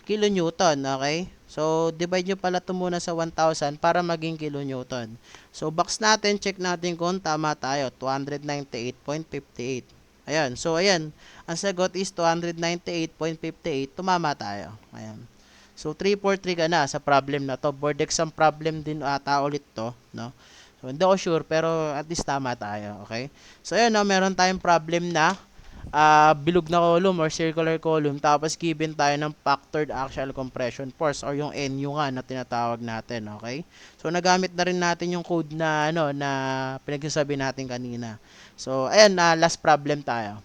kilonewton, okay? So, divide nyo pala ito muna sa 1,000 para maging kilonewton. So, box natin, check natin kung tama tayo, 298.58. Ayan. So, ayan. Ang sagot is 298.58. Tumama tayo. Ayan. So, 343 ka na sa problem na to. Board exam problem din ata ulit to, no? So, hindi ako sure, pero at least tama tayo, okay? So, ayan, no? Meron tayong problem na bilog na column or circular column, tapos given tayo ng factored axial compression force or yung NU nga na tinatawag natin, okay? So, nagamit na rin natin yung code na, na pinagsasabi natin kanina. So, ayan, last problem tayo.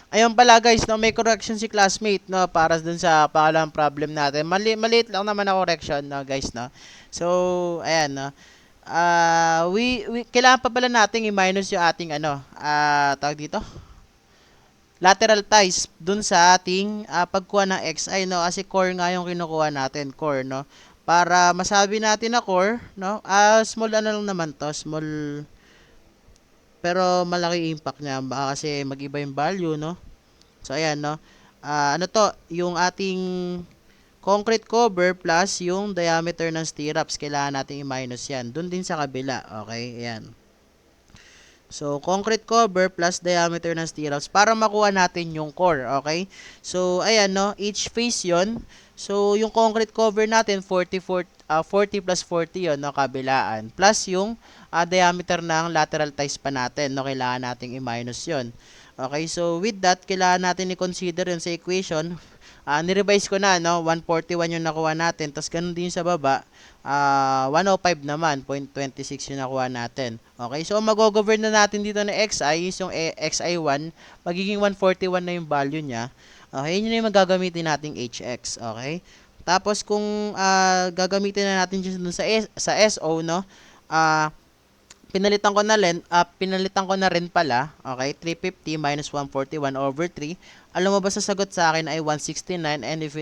Ayun pala guys, no, may correction si classmate, no, para dun sa pangalawang problem natin. Maliit lang naman na correction, no, guys, no. So, ayan, no. Kailangan pa pala nating i-minus yung ating ano, tawag dito, lateral ties dun sa ating pagkuha ng xi, no, kasi core nga yung kinukuha natin, core, no. Para masabi natin na core, no, small ano lang naman to, small, pero malaki impact niya, baka kasi mag-iba yung value, no. So, ayan, no. Ano to, yung ating concrete cover plus yung diameter ng stirrups, kailangan natin i-minus yan. Doon din sa kabila, okay, ayan. So, concrete cover plus diameter ng stirrups para makuha natin yung core, okay? So, ayan, no, each face yon. So, yung concrete cover natin, 40 plus 40 yon, no, kabilaan. Plus yung diameter ng lateral ties pa natin, no, kailangan nating i-minus yon. Okay, so with that, kailangan natin i-consider yun sa equation. Nirevise ko na, no, 141 yung nakuha natin, tapos ganun din sa baba, 105 naman, 0.26 yung nakuha natin. Okay, so mag-govern na natin dito na xi is yung xi1, magiging 141 na yung value niya. Okay, yun yung magagamitin nating hx. Okay, tapos kung gagamitin na natin dun sa SO, no, pinalitan ko na rin pala, okay, 350 minus 141 over 3. Alam mo ba sa sagot sa akin ay 169, and if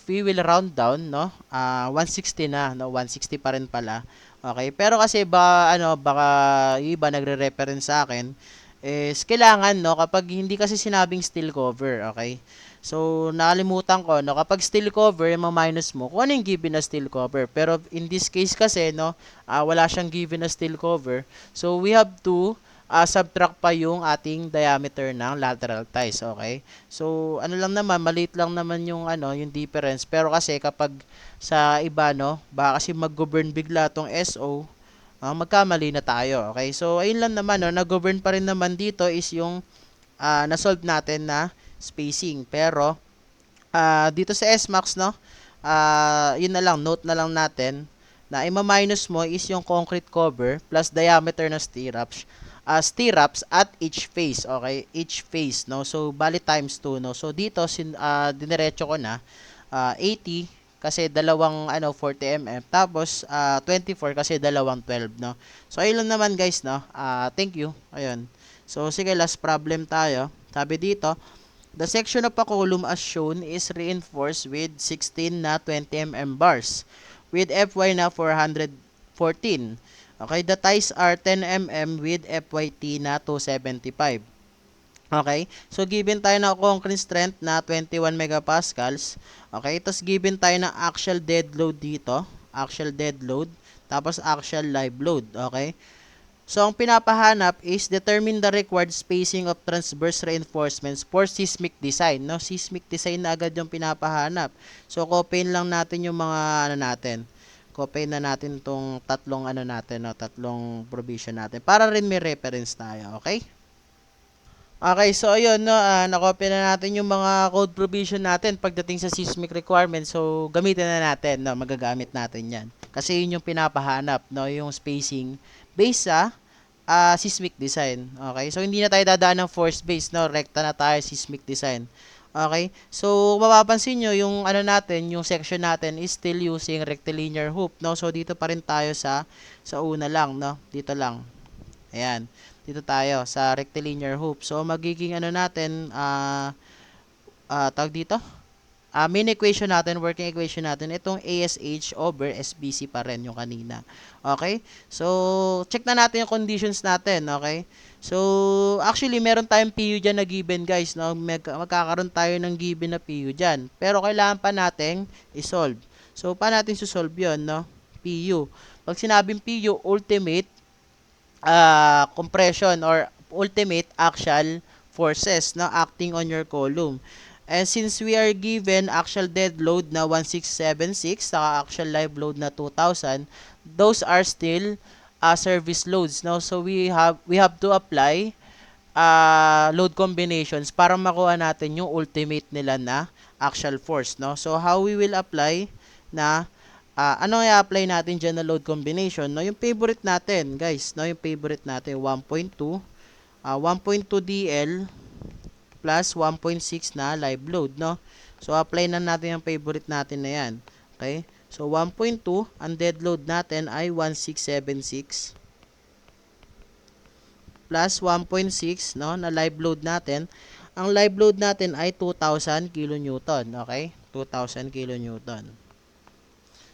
we will round down, no, 160 na, no, 160 pa rin pala. Okay, pero kasi baka yung iba nagre-reference sa akin is kailangan, no, kapag hindi kasi sinabing steel cover, okay. So, nakalimutan ko, no, kapag steel cover, ma-minus mo kung ano yung given na steel cover. Pero in this case kasi, no, wala siyang given na steel cover. So, we have to subtract pa yung ating diameter ng lateral ties, okay? So, ano lang naman, maliit lang naman yung ano, yung difference. Pero kasi kapag sa iba, no, baka kasi mag-govern bigla tong SO, magkamali na tayo, okay? So, ayun lang naman, no, nag-govern pa rin naman dito is yung na-solve natin na spacing. Pero, dito sa SMAX, no, yun na lang, note na lang natin na ima-minus mo is yung concrete cover plus diameter ng stirrups at each face, okay? Each face, no? So, bali times 2, no? So, dito, diniretso ko na 80 kasi dalawang 40 mm, tapos 24 kasi dalawang 12, no? So, ayun lang naman guys, no? Thank you. Ayun. So, sige, last problem tayo. Sabi dito, the section of a column as shown is reinforced with 16 na 20 mm bars with FY na 414. Okay, the ties are 10 mm with FYT na 275. Okay, so given tayo na concrete strength na 21 megapascals. Okay, tapos given tayo na axial dead load dito, axial dead load, tapos axial live load. Okay, so ang pinapahanap is determine the required spacing of transverse reinforcements for seismic design. No, seismic design na agad yung pinapahanap. So copyin lang natin yung mga natin. Copy na natin tong tatlong natin, no, tatlong provision natin para rin may reference tayo, okay? Okay, so ayun, no, na-copy na natin yung mga code provision natin pagdating sa seismic requirements. So gamitin na natin, no, magagamit natin 'yan. Kasi yun yung pinapahanap, no, yung spacing based sa seismic design. Okay? So hindi na tayo dadaan ng force base, no, rekta na tayo seismic design. Okay? So, mapapansin nyo, yung natin, yung section natin is still using rectilinear hoop, no? So, dito pa rin tayo sa una lang, no? Dito lang. Ayan. Dito tayo sa rectilinear hoop. So, magiging natin, tawag dito? Main equation natin, working equation natin, itong ASH over SBC pa rin yung kanina. Okay? So, check na natin yung conditions natin. Okay? So, actually, meron tayong PU dyan na given, guys. No? Magkakaroon tayo ng given na PU dyan. Pero, kailangan pa natin i-solve. So, paano natin susolve yun? No? PU. Pag sinabing PU, ultimate compression or ultimate axial forces na acting on your column. And since we are given actual dead load na 1676 saka actual live load na 2000, those are still service loads, no? So we have to apply load combinations para makuha natin yung ultimate nila na actual force, no? So how we will apply na ano i-apply natin diyan na load combination, no? Yung favorite natin, guys, no? Yung favorite natin 1.2 DL plus 1.6 na live load, no? So, apply na natin yung favorite natin na yan. Okay? So, 1.2, ang dead load natin ay 1676 plus 1.6, no, na live load natin. Ang live load natin ay 2,000 kilonewton. Okay? 2,000 kilonewton.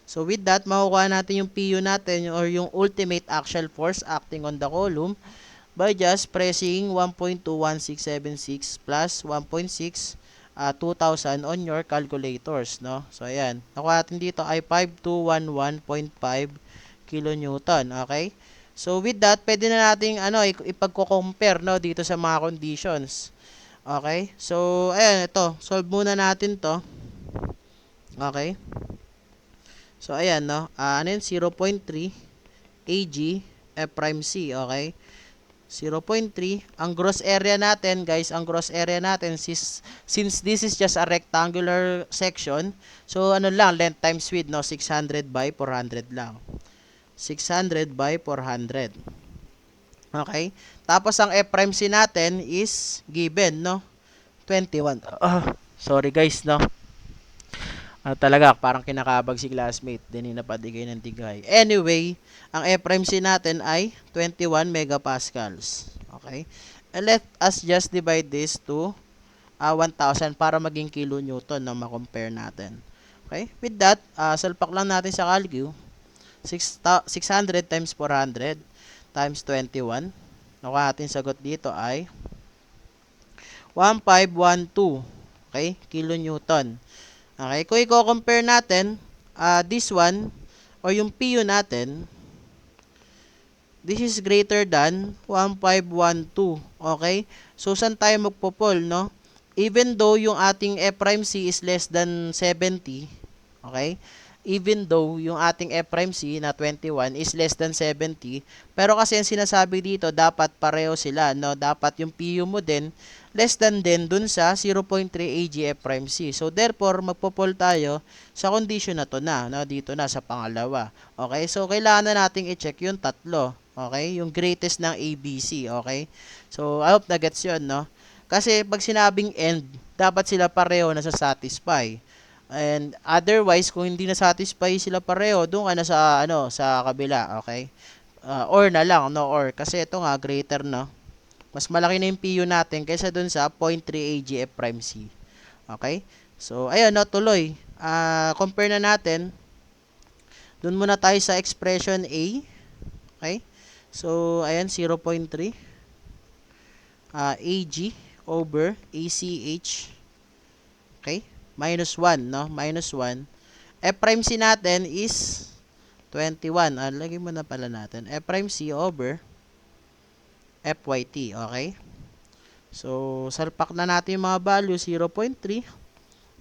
So, with that, makukuha natin yung PU natin or yung ultimate axial force acting on the column by just pressing 1.21676 plus 1.6 2,000 on your calculators, no? So, ayan. Nakuha natin dito ay 5211.5 kilonewton, okay? So, with that, pwede na nating ipagko-compare, no, dito sa mga conditions. Okay? So, ayan, ito. Solve muna natin to. Okay? So, ayan, no? Ano yun? 0.3 AG F prime C, okay? 0.3. Ang gross area natin, guys, ang gross area natin, since this is just a rectangular section, so, ano lang, length times width, no? 600 by 400 lang. 600 by 400. Okay? Tapos, ang F prime C natin is given, no? 21. Sorry, guys, no? Talaga, parang kinakabag si classmate. Din napadigay ng tigay. Anyway, ang F prime C natin ay 21 megapascals. Okay? And let us just divide this to 1,000 para maging kilonewton na ma-compare natin. Okay? With that, salpak lang natin sa calcu. 600 times 400 times 21. Nakuha natin sagot dito ay 1512. Okay? Kilonewton. Okay? Kung i-compare natin, this one, o yung PU natin, this is greater than 1512. Okay? So, saan tayo magpo-fall, no? Even though yung ating F prime C is less than 70, okay? Even though yung ating F prime C na 21 is less than 70, pero kasi yung sinasabi dito, dapat pareho sila, no? Dapat yung PU mo din, less than din dun sa 0.3 AG F prime C. So, therefore, magpo-fall tayo sa condition na to na, no? Dito na sa pangalawa. Okay? So, kailangan na nating i-check yung tatlo. Okay? Yung greatest ng ABC. Okay? So, I hope na gets yun, no? Kasi, pag sinabing end, dapat sila pareho na sa satisfy. And otherwise, kung hindi na satisfy sila pareho, doon ka na sa sa kabila, okay? Or na lang, no, or kasi ito nga greater, no. Mas malaki na yung PU natin kaysa doon sa 0.3 AGF prime C. Okay? So, ayun, no, tuloy. Compare na natin. Doon muna tayo sa expression A. Okay? So, ayan, 0.3 AG over ACH. Okay? Minus 1, no? Minus 1. F prime C natin is 21. Lagay mo na pala natin. F prime C over FYT. Okay? So, salpak na natin yung mga value. 0.3.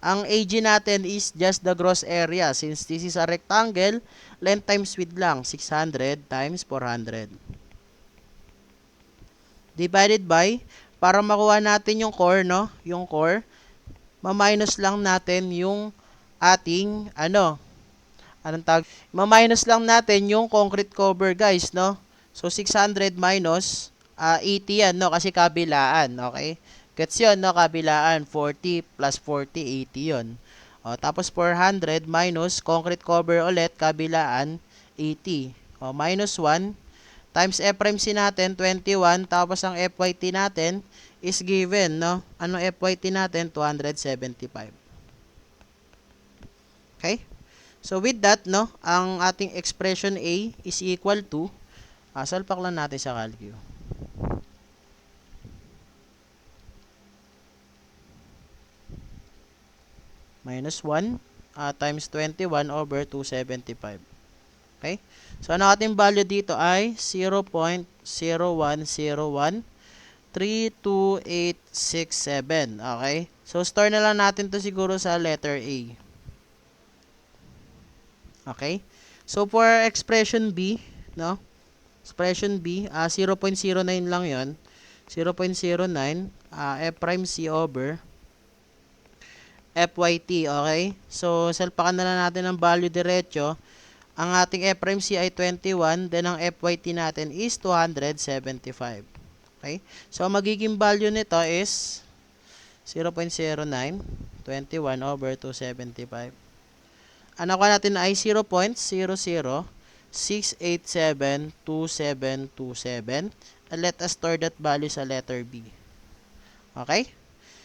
Ang AG natin is just the gross area. Since this is a rectangle, length times width lang. 600 times 400. Divided by, para makuha natin yung core, no? Yung core, ma-minus lang natin yung ating, anong tawag? Ma-minus lang natin yung concrete cover, guys, no? So, 600 minus 80 yan, no? Kasi kabilaan, okay? Gets yun, no? Kabilaan, 40 plus 40, 80 yun. O, tapos 400 minus concrete cover ulit, kabilaan, 80. O, minus 1 times F prime C natin, 21, tapos ang FYT natin is given, no? Anong FYT natin? 275. Okay? So, with that, no? Ang ating expression A is equal to, salpak lang natin sa calcu. Minus 1 times 21 over 275. Okay? So, ang ating value dito ay 0.01013287. Okay? So, store na lang natin to siguro sa letter A. Okay? So, for expression B, no? Expression B, 0.09 lang yon. 0.09 F prime C over FYT. Okay? So, salpakan na lang natin ang value diretso. Ang ating F prime C ay 21, then ang FYT natin is 275. Okay? So, magiging value nito is 0.09, 21 over 275. Ang nakuha natin ay 0.006872727. And let us store that value sa letter B. Okay?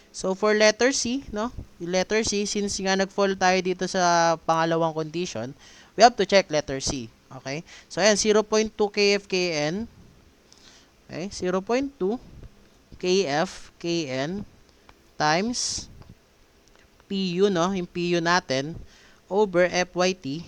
So, for letter C, no? Yung letter C, since nga nag-fall tayo dito sa pangalawang condition, we have to check letter C. Okay? So, ayan, 0.2 KFKN. Okay? 0.2 KFKN times PU, no? Yung PU natin over FYT.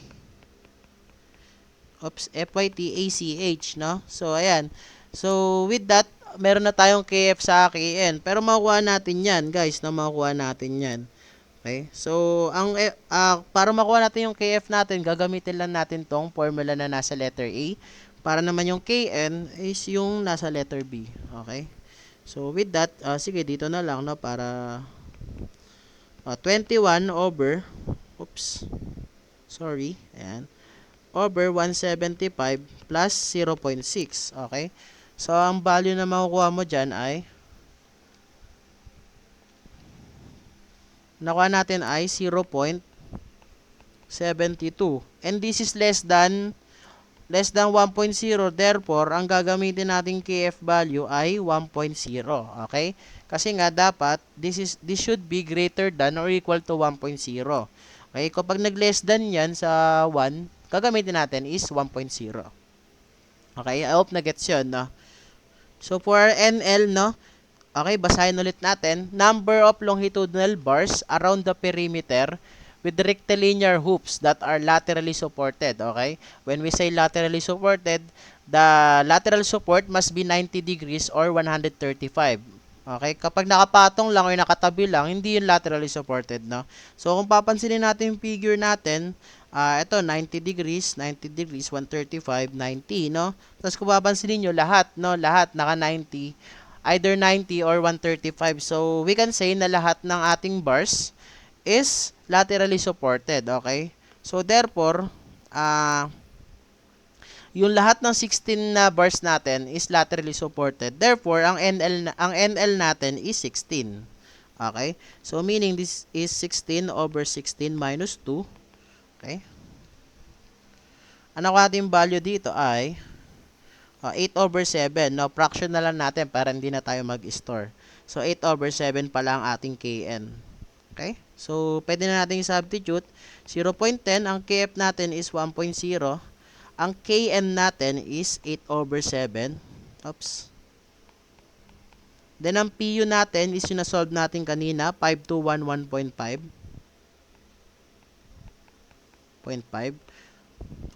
FYT ACH, no? So, ayan. So, with that, meron na tayong KF sa KN. Pero makukuha natin yan, guys, na makukuha natin yan. Okay? So, para makuha natin yung KF natin, gagamitin lang natin tong formula na nasa letter A. Para naman yung KN is yung nasa letter B. Okay? So, with that, sige, dito na lang, no? Para 21 over, ayan, over 175 plus 0.6. Okay? So, ang value na makukuha mo dyan ay, nakuha natin ay 0.72. And this is less than 1.0. Therefore, ang gagamitin nating KF value ay 1.0. Okay? Kasi nga, dapat, this should be greater than or equal to 1.0. Okay? Kapag nag-less than yan sa 1, gagamitin natin is 1.0. Okay? I hope na gets yun, no? So, for NL, no? Okay, basahin ulit natin. Number of longitudinal bars around the perimeter with rectilinear hoops that are laterally supported. Okay? When we say laterally supported, the lateral support must be 90 degrees or 135. Okay? Kapag nakapatong lang o nakatabi lang, hindi yung laterally supported, no? So, kung papansinin natin yung figure natin, ito, 90 degrees, 135, 90, no? Tapos kung papansinin nyo, lahat naka 90, either 90 or 135. So, we can say na lahat ng ating bars is laterally supported, okay? So, therefore, yung lahat ng 16 na bars natin is laterally supported. Therefore, ang NL natin is 16. Okay? So, meaning this is 16 over 16 minus 2. Okay? Ano ko ating value dito ay 8 over 7. No, fraction na lang natin para hindi na tayo mag-store. So, 8 over 7 pala ang ating KN. Okay? So, pwede na natin substitute. 0.10. Ang KF natin is 1.0. Ang KN natin is 8 over 7. Then, ang PU natin is yung na-solve natin kanina. 5211.5. 0.5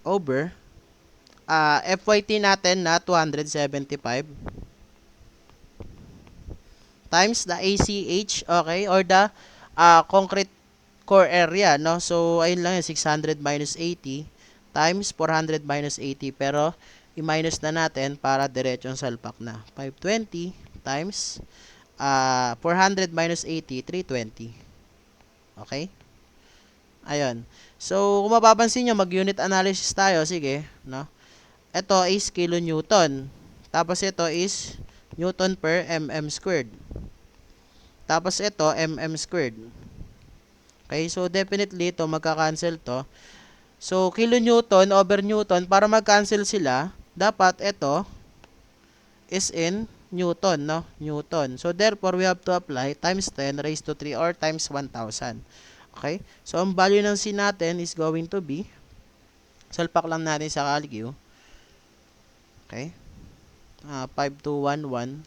over FYT natin na 275 times the ACH, okay, or the concrete core area, no? So, ayun lang yun, 600 minus 80 times 400 minus 80. Pero, i-minus na natin para diretsong salpak na. 520 times 400 minus 80, 320. Okay? Ayun. So, kung mapapansin nyo, mag-unit analysis tayo. Sige, no? Ito is kilonewton. Tapos ito is Newton per mm squared. Tapos ito, mm squared. Okay, so definitely ito, magka-cancel to. So, kilonewton over Newton, para mag-cancel sila, dapat ito is in Newton, no? Newton. So, therefore, we have to apply times 10 raised to 3 or times 1,000. Okay? So, ang value ng C natin is going to be, salpak lang natin sa calcu. Okay? 5211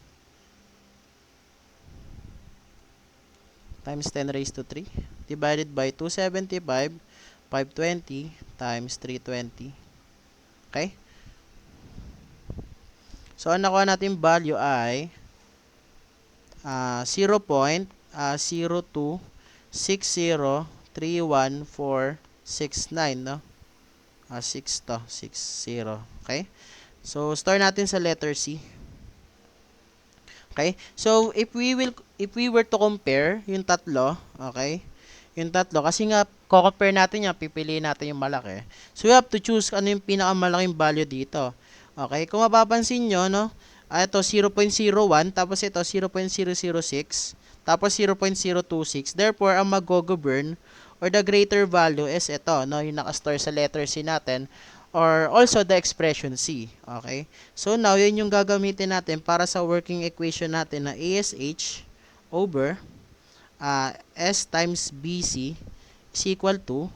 times 10 raised to 3 divided by 275, 520 times 320. Okay? So, ang nakuha natin value ay 0.026031469, no? 6 to, 60. Okay? So, store natin sa letter C. Okay? So, if we were to compare yung tatlo, okay? Yung tatlo, kasi nga, compare natin yan, pipiliin natin yung malaki. So, we have to choose ano yung pinakamalaking value dito. Okay? Kung mapapansin nyo, no? Ito, 0.01, tapos ito, 0.006. tapos 0.026. Therefore, ang mag-govern or the greater value is ito, no, yung naka-store sa letter C natin, or also the expression C. Okay? So, now, yun yung gagamitin natin para sa working equation natin na ASH over S times BC is equal to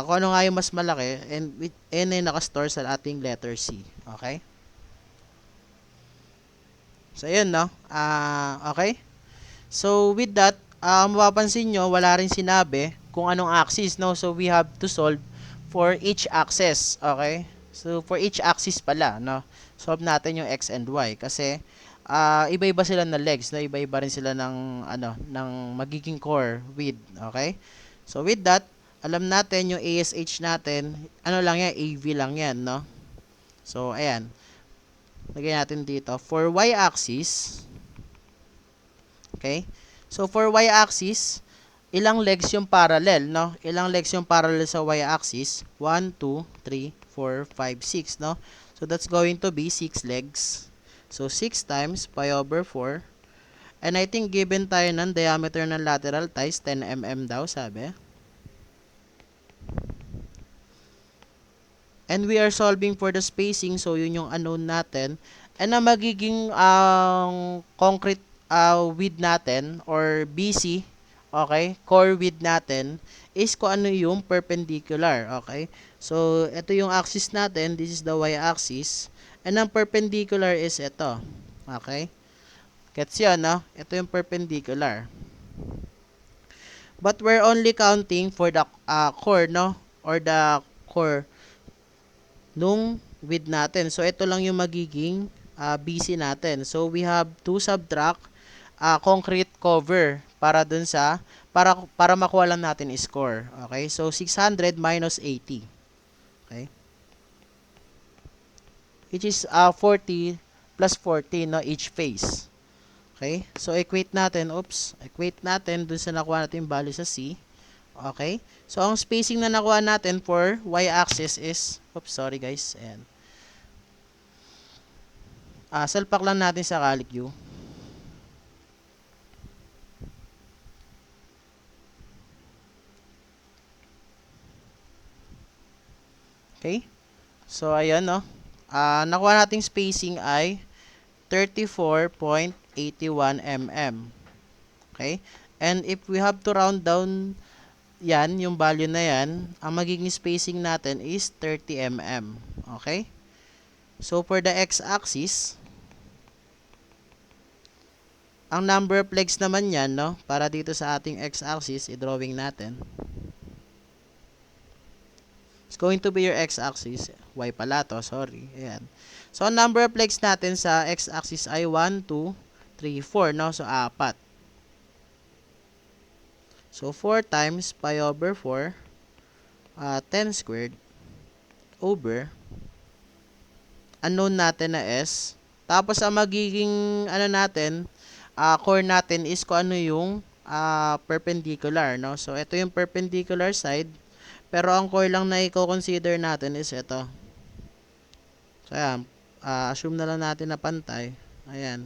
kung ano nga yung mas malaki and with N ay nakastore sa ating letter C. Okay? So, yun, no? Okay? So, with that, mapapansin nyo, wala rin sinabi kung anong axis, no? So, we have to solve for each axis. Okay? So, for each axis pala, no? Solve natin yung X and Y. Kasi, iba-iba sila na legs, no? Iba-iba rin sila ng, ng magiging core width. Okay? So, with that, alam natin yung ASH natin, ano lang yan, AV lang yan, no? So, ayan. Lagyan natin dito. For y-axis, okay? So, for y-axis, ilang legs yung parallel, no? Ilang legs yung parallel sa y-axis? 1, 2, 3, 4, 5, 6, no? So, that's going to be 6 legs. So, 6 times pi over 4. And I think given tayo ng diameter ng lateral ties, 10 mm daw, sabi. And we are solving for the spacing, so yun yung unknown natin. And ang magiging concrete width natin, or BC, okay, core width natin, is kung ano yung perpendicular, okay. So, ito yung axis natin, this is the y-axis, and ang perpendicular is ito, okay. Gets yun, no? Ito yung perpendicular. But we're only counting for the core, no? Or the core nung width natin. So, ito lang yung magiging BC natin. So, we have to subtract concrete cover para dun sa, para makuha lang natin score. Okay? So, 600 minus 80. Okay? Which is 40 plus 40, no? Each face. Okay? So, equate natin dun sa nakuha natin value sa C. Okay? So, ang spacing na nakuha natin for y-axis is, sorry guys, ayan. Salpak lang natin sa CalQ. Okay? So, ayan, no? Nakuha nating spacing ay 34.81 mm. Okay? And if we have to round down yan, yung value na yan, ang magiging spacing natin is 30 mm. Okay? So, for the x-axis, ang number of legs naman yan, no? Para dito sa ating x-axis, i-drawing natin. It's going to be your x-axis. Y pala to, sorry. Ayan. So, ang number of legs natin sa x-axis ay 1, 2, 3, 4, no? So, 4. So, 4 times pi over 4, 10 squared, over, unknown natin na S. Tapos, ang magiging, natin, core natin is kung ano yung perpendicular, no? So, ito yung perpendicular side. Pero, ang core lang na i-consider natin is ito. So, ayan. Assume na lang natin na pantay. Ayan.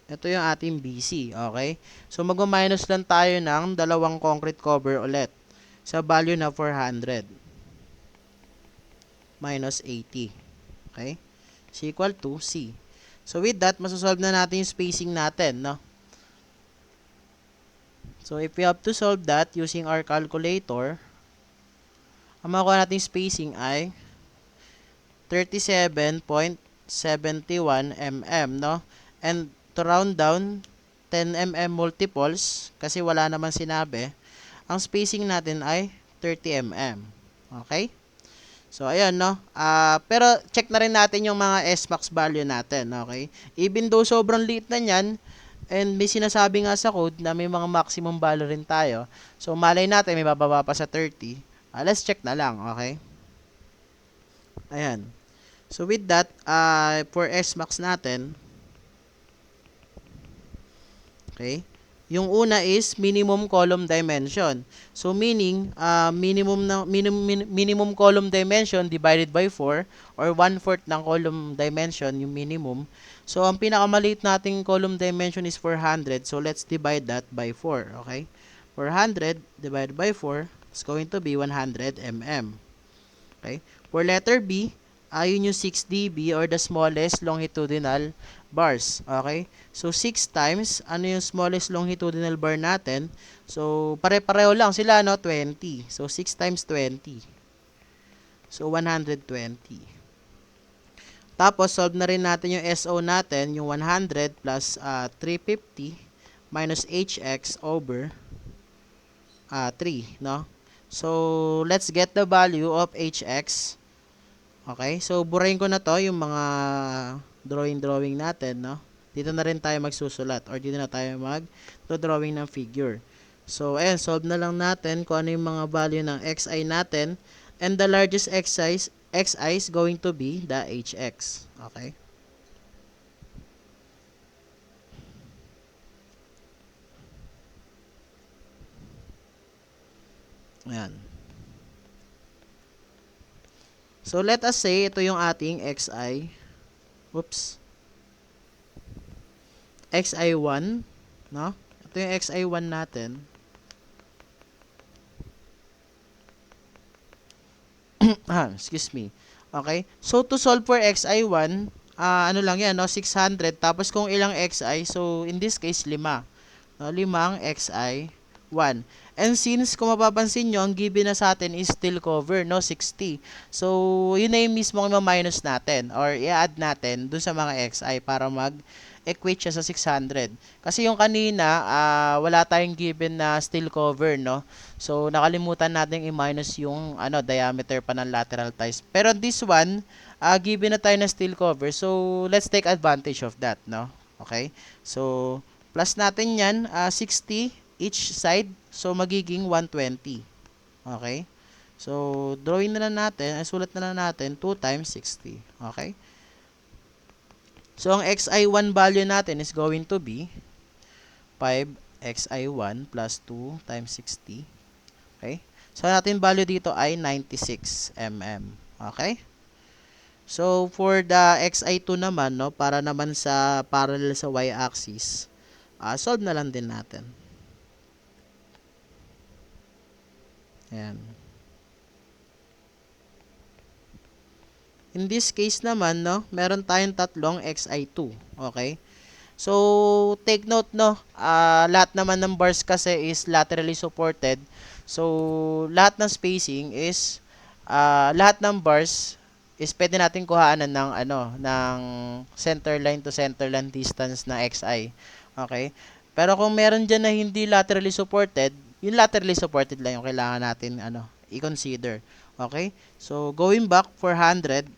Ito yung ating BC, okay? So, mag-minus lang tayo ng dalawang concrete cover ulit sa value na 400 minus 80, okay? Is equal to C. So, with that, masasolve na natin yung spacing natin, no? So, if we have to solve that using our calculator, ang makuha natin spacing ay 37.71 mm, no? And to round down 10 mm multiples, kasi wala naman sinabi, ang spacing natin ay 30 mm. Okay? So, ayan, no? Pero, check na rin natin yung mga S-max value natin. Okay? Even though sobrang liit na yan, and may sinasabi nga sa code na may mga maximum value rin tayo. So, malay natin, may bababa pa sa 30. Let's check na lang. Okay? Ayan. So, with that, for S-max natin, okay, Yung una is minimum column dimension. So meaning minimum column dimension divided by 4 or 1/4 ng column dimension yung minimum. So ang pinakamaliit nating column dimension is 400. So let's divide that by 4, okay? 400 divided by 4 is going to be 100 mm. Okay? For letter B, ayun yung 6 dB or the smallest longitudinal bars. Okay? So, 6 times, ano yung smallest longitudinal bar natin? So, pare-pareho lang sila, no? 20. So, 6 times 20. So, 120. Tapos, solve na rin natin yung SO natin, yung 100 plus 350 minus HX over 3, no? So, let's get the value of HX. Okay, so burahin ko na to yung mga drawing natin, no? Dito na rin tayo magsusulat or dito na tayo mag-drawing ng figure. So, ayan, solve na lang natin kung ano yung mga value ng xi natin. And the largest xi is going to be the hx. Okay? Ayan. So, let us say, ito yung ating xi. Oops. xi1, no? Ito yung xi1 natin. Excuse me. Okay? So, to solve for xi1, ano lang yan, no? 600. Tapos, kung ilang xi, so, in this case, 5. No? 5 xi1. And since, kung mapapansin nyo, ang given na sa atin is still cover, no? 60. So, yun na yung mismo minus natin or i-add natin dun sa mga xi para mag-equate siya sa 600. Kasi yung kanina, wala tayong given na still cover, no? So, nakalimutan natin i-minus yung diameter pa ng lateral ties. Pero this one, given na tayo na steel cover. So, let's take advantage of that, no? Okay? So, plus natin yan, 60 each side. So, magiging 120. Okay? So, drawing na lang natin, sulat na lang natin, 2 times 60. Okay? So, ang xi1 value natin is going to be 5 xi1 plus 2 times 60. Okay? So, natin value dito ay 96 mm. Okay? So, for the xi2 naman, no, para naman sa parallel sa y-axis, solve na lang din natin. Ayan. In this case naman, no, meron tayong tatlong xi2. Okay? So, take note, no, lahat naman ng bars kasi is laterally supported. So, lahat ng spacing is, lahat ng bars is pwede natin kuhaanan ng, ng center line to center line distance na xi. Okay? Pero kung meron dyan na hindi laterally supported, yung laterally supported lang yung kailangan natin, i-consider. Okay? So, going back, 400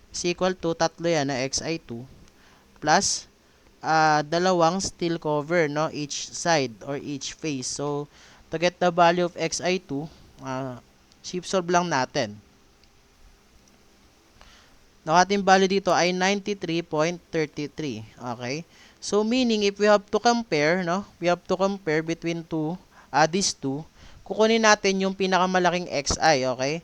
is equal to tatlo yan na xi2 plus dalawang steel cover, no, each side or each face. So, to get the value of xi2, shift solve lang natin. Ang ating value dito ay 93.33. Okay? So, meaning, if we have to compare, no, we have to compare between these two, kukunin natin yung pinakamalaking xi, okay?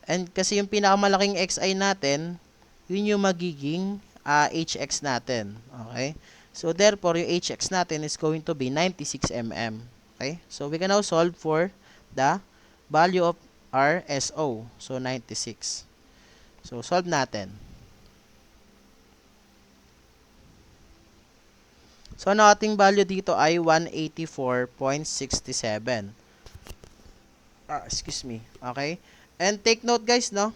And kasi yung pinakamalaking xi natin, yun yung magiging hx natin. Okay? So, therefore, yung hx natin is going to be 96 mm. Okay? So, we can now solve for the value of our SO. So, 96. So, solve natin. So, ang ating value dito ay 184.67. Excuse me. Okay? And take note, guys, no?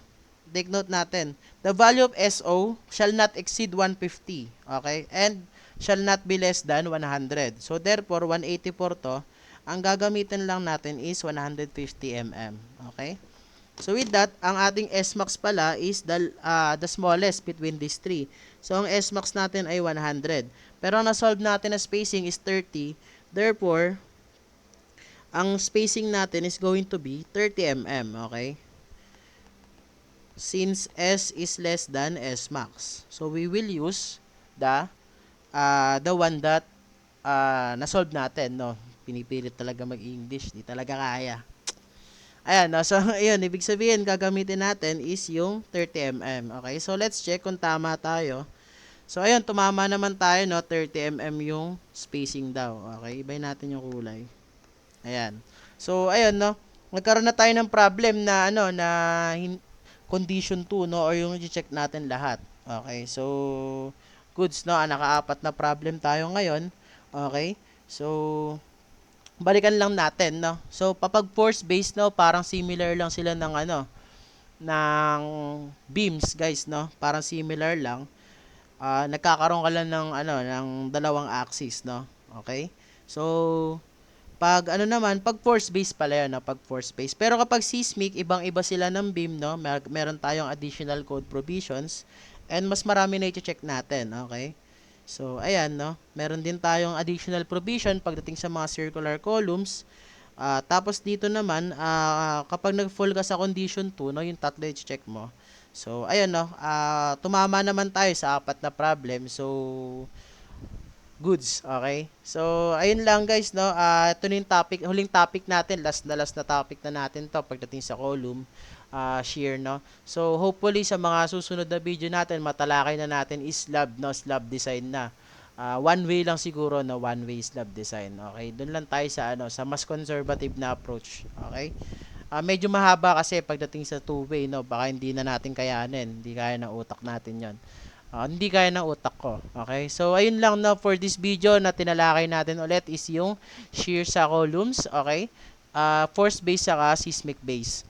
Take note natin. The value of SO shall not exceed 150. Okay? And shall not be less than 100. So, therefore, 184 to. Ang gagamitin lang natin is 150 mm. Okay? So, with that, ang ating S-max pala is the smallest between these three. So, ang S-max natin ay 100. Pero ang na-solve natin na spacing is 30. Therefore, ang spacing natin is going to be 30 mm. Okay? Since S is less than S max. So, we will use the one that na-solve natin, no? Pinipilit talaga mag-English, di talaga kaya. Ayan, no? So, ayun, ibig sabihin, gagamitin natin is yung 30 mm. Okay, so let's check kung tama tayo. So, ayun, tumama naman tayo, no? 30 mm yung spacing daw. Okay, ibahin natin yung kulay. Ayan. So, ayun, no? Nagkaroon na tayo ng problem na, ano, na condition 2, no? Or yung i-check natin lahat. Okay, so, goods, no? Naka-apat na problem tayo ngayon. Okay, so, balikan lang natin, no? So, kapag force based, no? Parang similar lang sila ng, ano, ng beams, guys, no? Parang similar lang. Nagkakaroon ka lang ng, ano, ng dalawang axis, no? Okay, so, pag ano naman, pag force base pala yun, no? Pag force base. Pero kapag seismic, ibang-iba sila ng beam, no? Meron tayong additional code provisions and mas marami na i-check natin, okay? So, ayan, no? Meron din tayong additional provision pagdating sa mga circular columns. Tapos dito naman, kapag nag-fall ka sa condition 2, no? Yung tatlo i-check mo. So, ayan, no? Tumama naman tayo sa apat na problem. So, goods, okay? So, ayun lang guys, no? Ito na yung topic, huling topic natin, last na topic na natin to pagdating sa column, shear, no? So, hopefully sa mga susunod na video natin, matalakay na natin is slab, no? Slab design na. One way lang siguro, no? One way slab design, okay? Doon lang tayo sa, ano, sa mas conservative na approach, okay? Medyo mahaba kasi pagdating sa two-way, no? Baka hindi na natin kayanin, hindi kaya ng utak natin yon. Hindi kaya ng utak ko. Okay? So, ayun lang na for this video na tinalakay natin ulit is yung shear sa columns. Okay? Force base saka seismic base.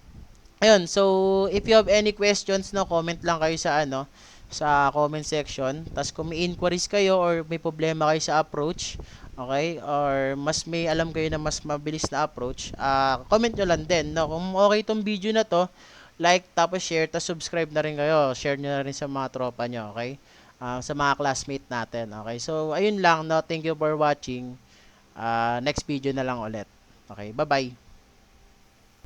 Ayun. So, if you have any questions, no, comment lang kayo sa ano, sa comment section. Tapos kung may inquiries kayo or may problema kayo sa approach, okay? Or mas may alam kayo na mas mabilis na approach, comment nyo lang din, no? Kung okay tong video na to, like, tapos share, tapos subscribe na rin kayo. Share nyo na rin sa mga tropa nyo, okay? Sa mga classmate natin, okay? So, ayun lang, no? Thank you for watching. Next video na lang ulit. Okay, bye-bye.